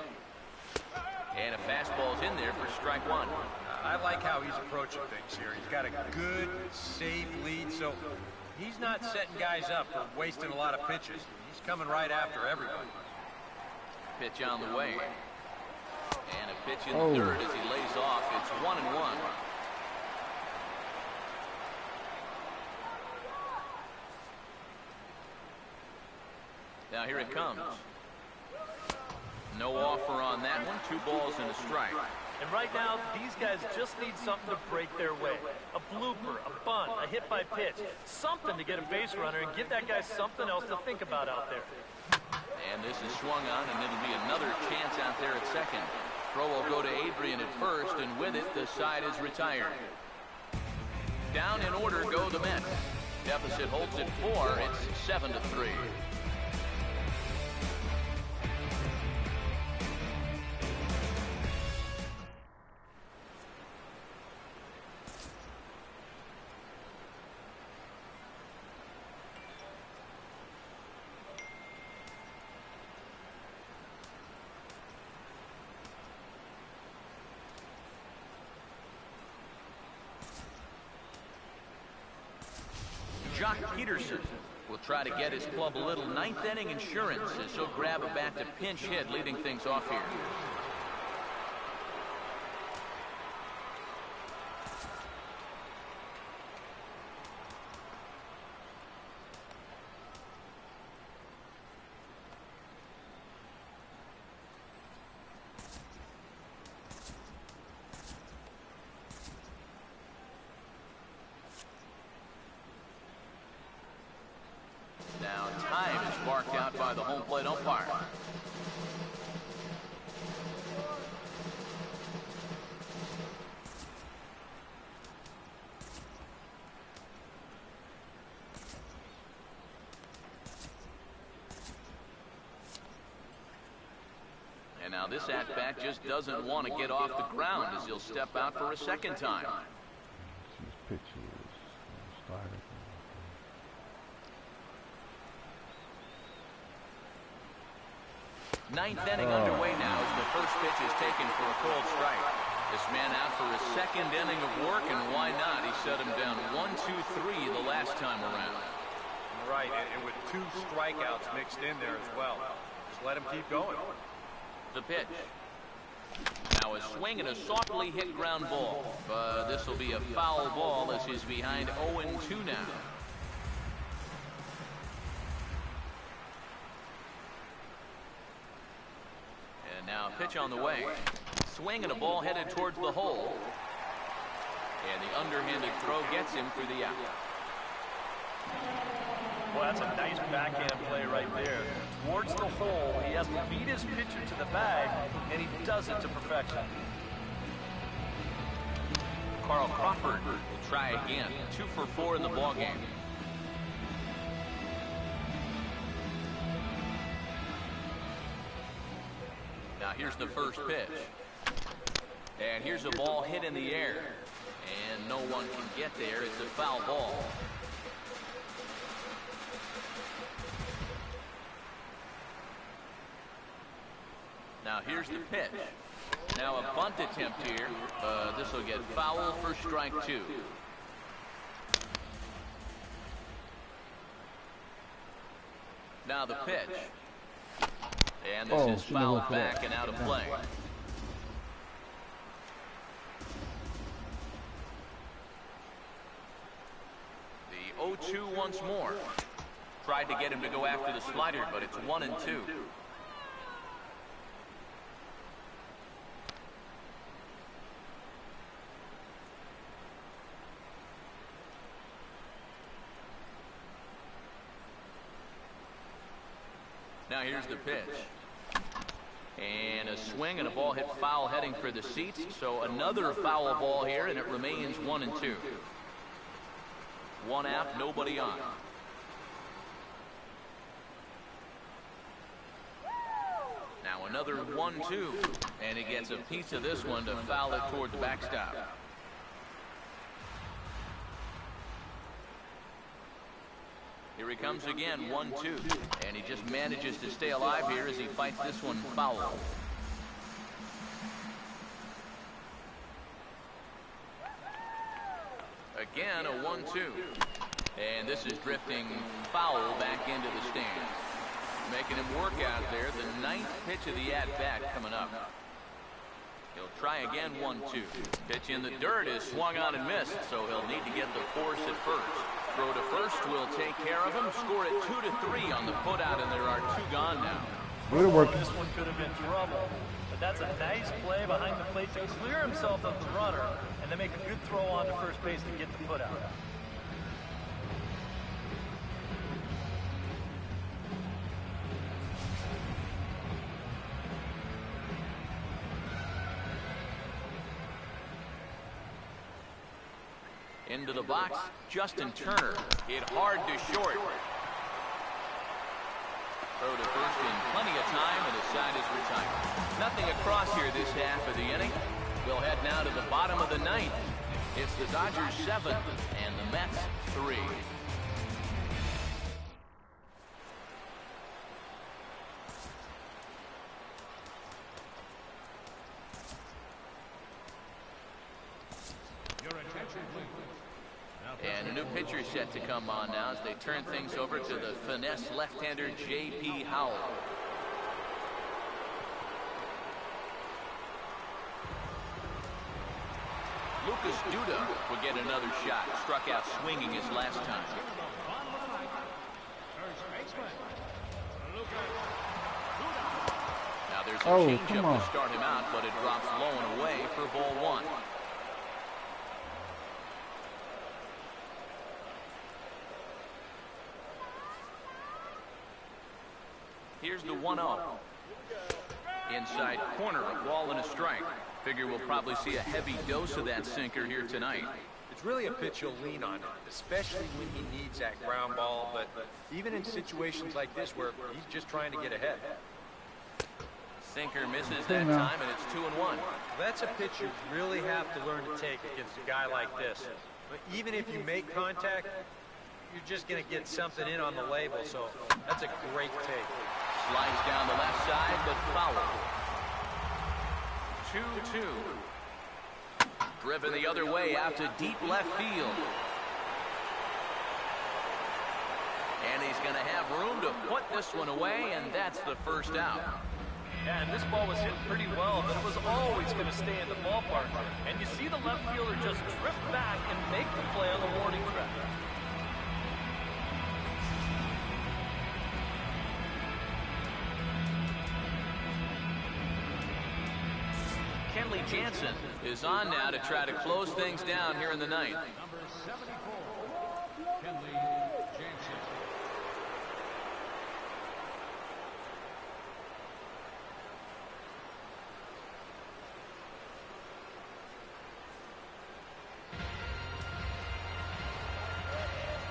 And a fastball's in there for strike one. I like how he's approaching things here. He's got a good, safe lead, so he's not setting guys up for wasting a lot of pitches. He's coming right after everybody. Pitch on the way. And a pitch in the third as he lays off. It's 1-1. Now here it comes. No offer on that one. 2 balls and a strike. And right now, these guys just need something to break their way. A blooper, a bunt, a hit by pitch. Something to get a base runner and give that guy something else to think about out there. And this is swung on, and it'll be another chance out there at second. Throw will go to Adrian at first, and with it, the side is retired. Down in order go the Mets. Deficit holds at 4. It's 7-3. Jock Peterson will try to get his club a little ninth inning insurance as he'll grab a bat to pinch hit, leading things off here. Now time is marked out by the home plate umpire. And now this at-bat just doesn't want to get off the ground as he'll step out for a second time. These pitches started. Ninth inning underway now as the first pitch is taken for a cold strike. This man out for his second inning of work, and why not? He set him down 1-2-3 the last time around. Right, and with 2 strikeouts mixed in there as well. Just let him keep going. The pitch. Now a swing and a softly hit ground ball. But this will be a foul ball as he's behind 0-2 now. And now a pitch on the way. Swing and a ball headed towards the hole. And the underhanded throw gets him for the out. Well, that's a nice backhand play right there. Towards the hole, he has to beat his pitcher to the bag, and he does it to perfection. Carl Crawford will try again. 2 for 4 in the ballgame. Now here's the first pitch. And here's a ball hit in the air. And no one can get there. It's a foul ball. Now here's the pitch. Now a bunt attempt here. This will get foul for strike 2. Now the pitch. And this is fouled back and out of play. The 0-2 once more. Tried to get him to go after the slider, but it's 1-2. Now here's the pitch. And a swing and a ball hit foul heading for the seats. So another foul ball here, and it remains 1-2. 1 out, nobody on. Now another 1-2. And he gets a piece of this one to foul it toward the backstop. Here he comes again, 1-2. And he just manages to stay alive here as he fights this one foul. Again, a 1-2. And this is drifting foul back into the stands. Making him work out there. The 9th pitch of the at-bat coming up. He'll try again, 1-2. Pitch in the dirt is swung on and missed, so he'll need to get the force at first. Throw to first will take care of him. Score it 2-3 on the putout, and there are 2 gone now. Good work. This one could have been trouble. But that's a nice play behind the plate to clear himself of the runner and then make a good throw on to first base to get the putout. Into the box, Justin Turner. Hit hard to short. Throw to first in plenty of time, and his side is retired. Nothing across here this half of the inning. We'll head now to the bottom of the 9th. It's the Dodgers 7 and the Mets 3. And a new pitcher set to come on now as they turn things over to the finesse left-hander J.P. Howell. Lucas Duda will get another shot. Struck out swinging his last time. Now there's a changeup to start him out, but it drops low and away for ball 1. Here's the 1-0. Inside corner, a ball and a strike. Figure we'll probably see a heavy dose of that sinker here tonight. It's really a pitch you'll lean on, especially when he needs that ground ball, but even in situations like this where he's just trying to get ahead. Sinker misses that time, and it's 2-1. That's a pitch you really have to learn to take against a guy like this. But even if you make contact, you're just going to get something in on the label, so that's a great take. Slides down the left side, but foul. 2-2. Driven the other way out to deep left field. And he's going to have room to put this one away, and that's the first out. Yeah, and this ball was hit pretty well, but it was always going to stay in the ballpark. And you see the left fielder just drift back and make the play on the warning track. Kenley Jansen is on now to try to close things down here in the ninth. Number 74, Kenley Jansen.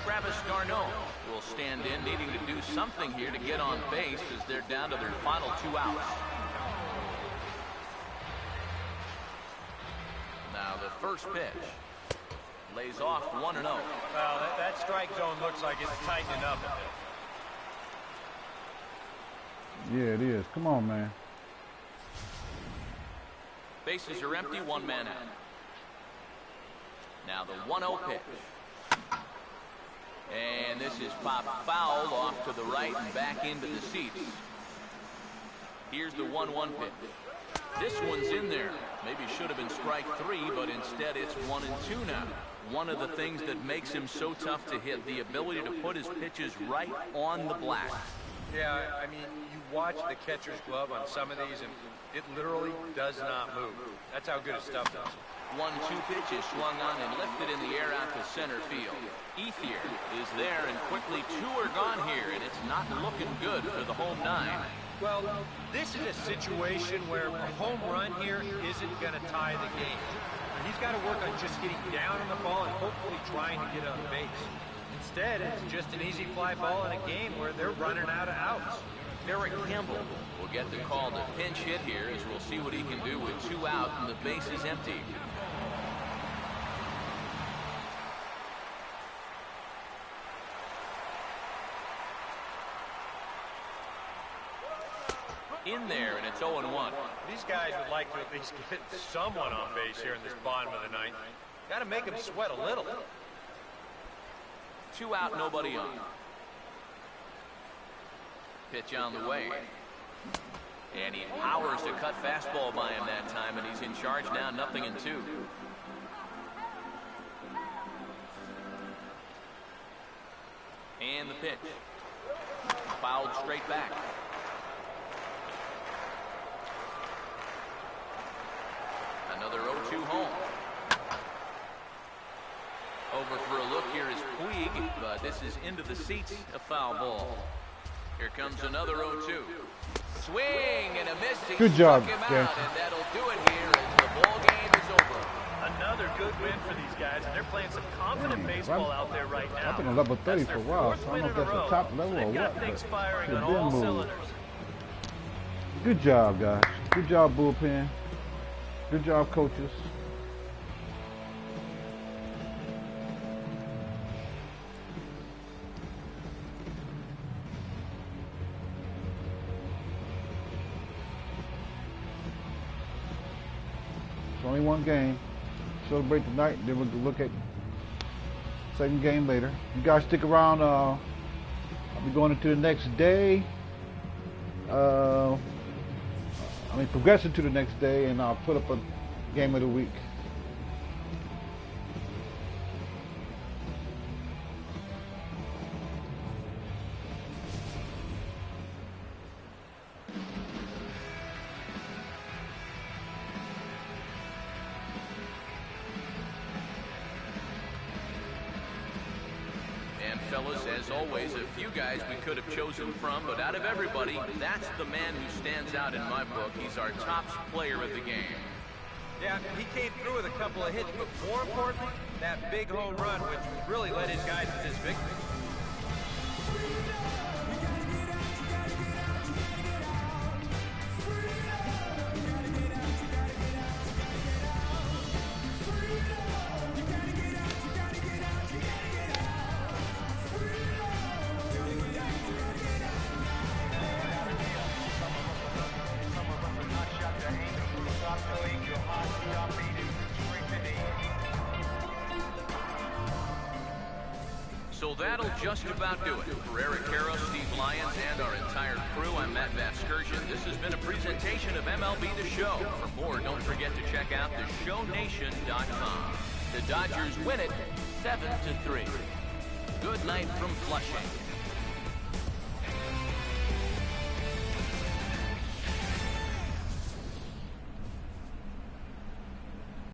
Travis d'Arnaud will stand in, needing to do something here to get on base as they're down to their final 2 outs. Now the first pitch lays off 1-0. Well, that strike zone looks like it's tightening up a bit. Yeah, it is. Come on, man. Bases are empty, 1 man out. Now the 1-0 pitch. And this is popped foul off to the right and back into the seats. Here's the 1-1 pitch. This one's in there. Maybe should have been strike 3, but instead it's 1-2 now. One of the things that makes him so tough to hit, the ability to put his pitches right on the black. Yeah, I mean, you watch the catcher's glove on some of these, and it literally does not move. That's how good his stuff does. 1-2 pitch is swung on and lifted in the air out to center field. Ethier is there, and quickly 2 are gone here, and it's not looking good for the home 9. Well, this is a situation where a home run here isn't going to tie the game. He's got to work on just getting down on the ball and hopefully trying to get on base. Instead, it's just an easy fly ball in a game where they're running out of outs. Eric Campbell will get the call to pinch hit here, as we'll see what he can do with 2 out and the base is empty. In there, and it's 0-1. These guys would like to at least get someone on base here in this bottom of the ninth. Got to make them sweat a little. 2 out, nobody on. Pitch on the way. And he powers to cut fastball by him that time, and he's in charge now, 0-2. And the pitch. Fouled straight back. Another 0-2 home. Over for a look here is Puig, but this is into the seats, a foul ball. Here comes another 0-2. Swing and a miss. Good job, him out, Jansen. and that'll do it here as the ball game is over. Another good win for these guys, and they're playing some confident baseball out there right now. I've been on level 30 That's for a their while, fourth so I don't know if win that's in a the row. top level So or they've got what. things but firing it's on been all moved. cylinders. Good job, guys. Good job, bullpen. Good job, coaches. It's only one game. Celebrate tonight, then we'll look at second game later. You guys stick around. I'll be going into the next day. Progressing to the next day, and I'll put up a game of the week. And fellas, as always, a few guys we could have chosen from, but out of everybody, that's the man who stands out in my book. He's our top player of the game. Yeah, he came through with a couple of hits, but more importantly, that big home run, which really led his guys to this victory. So that'll just about do it. For Eric Karros, Steve Lyons, and our entire crew, I'm Matt Vasgersian. This has been a presentation of MLB The Show. For more, don't forget to check out theshownation.com. The Dodgers win it 7-3. Good night from Flushing.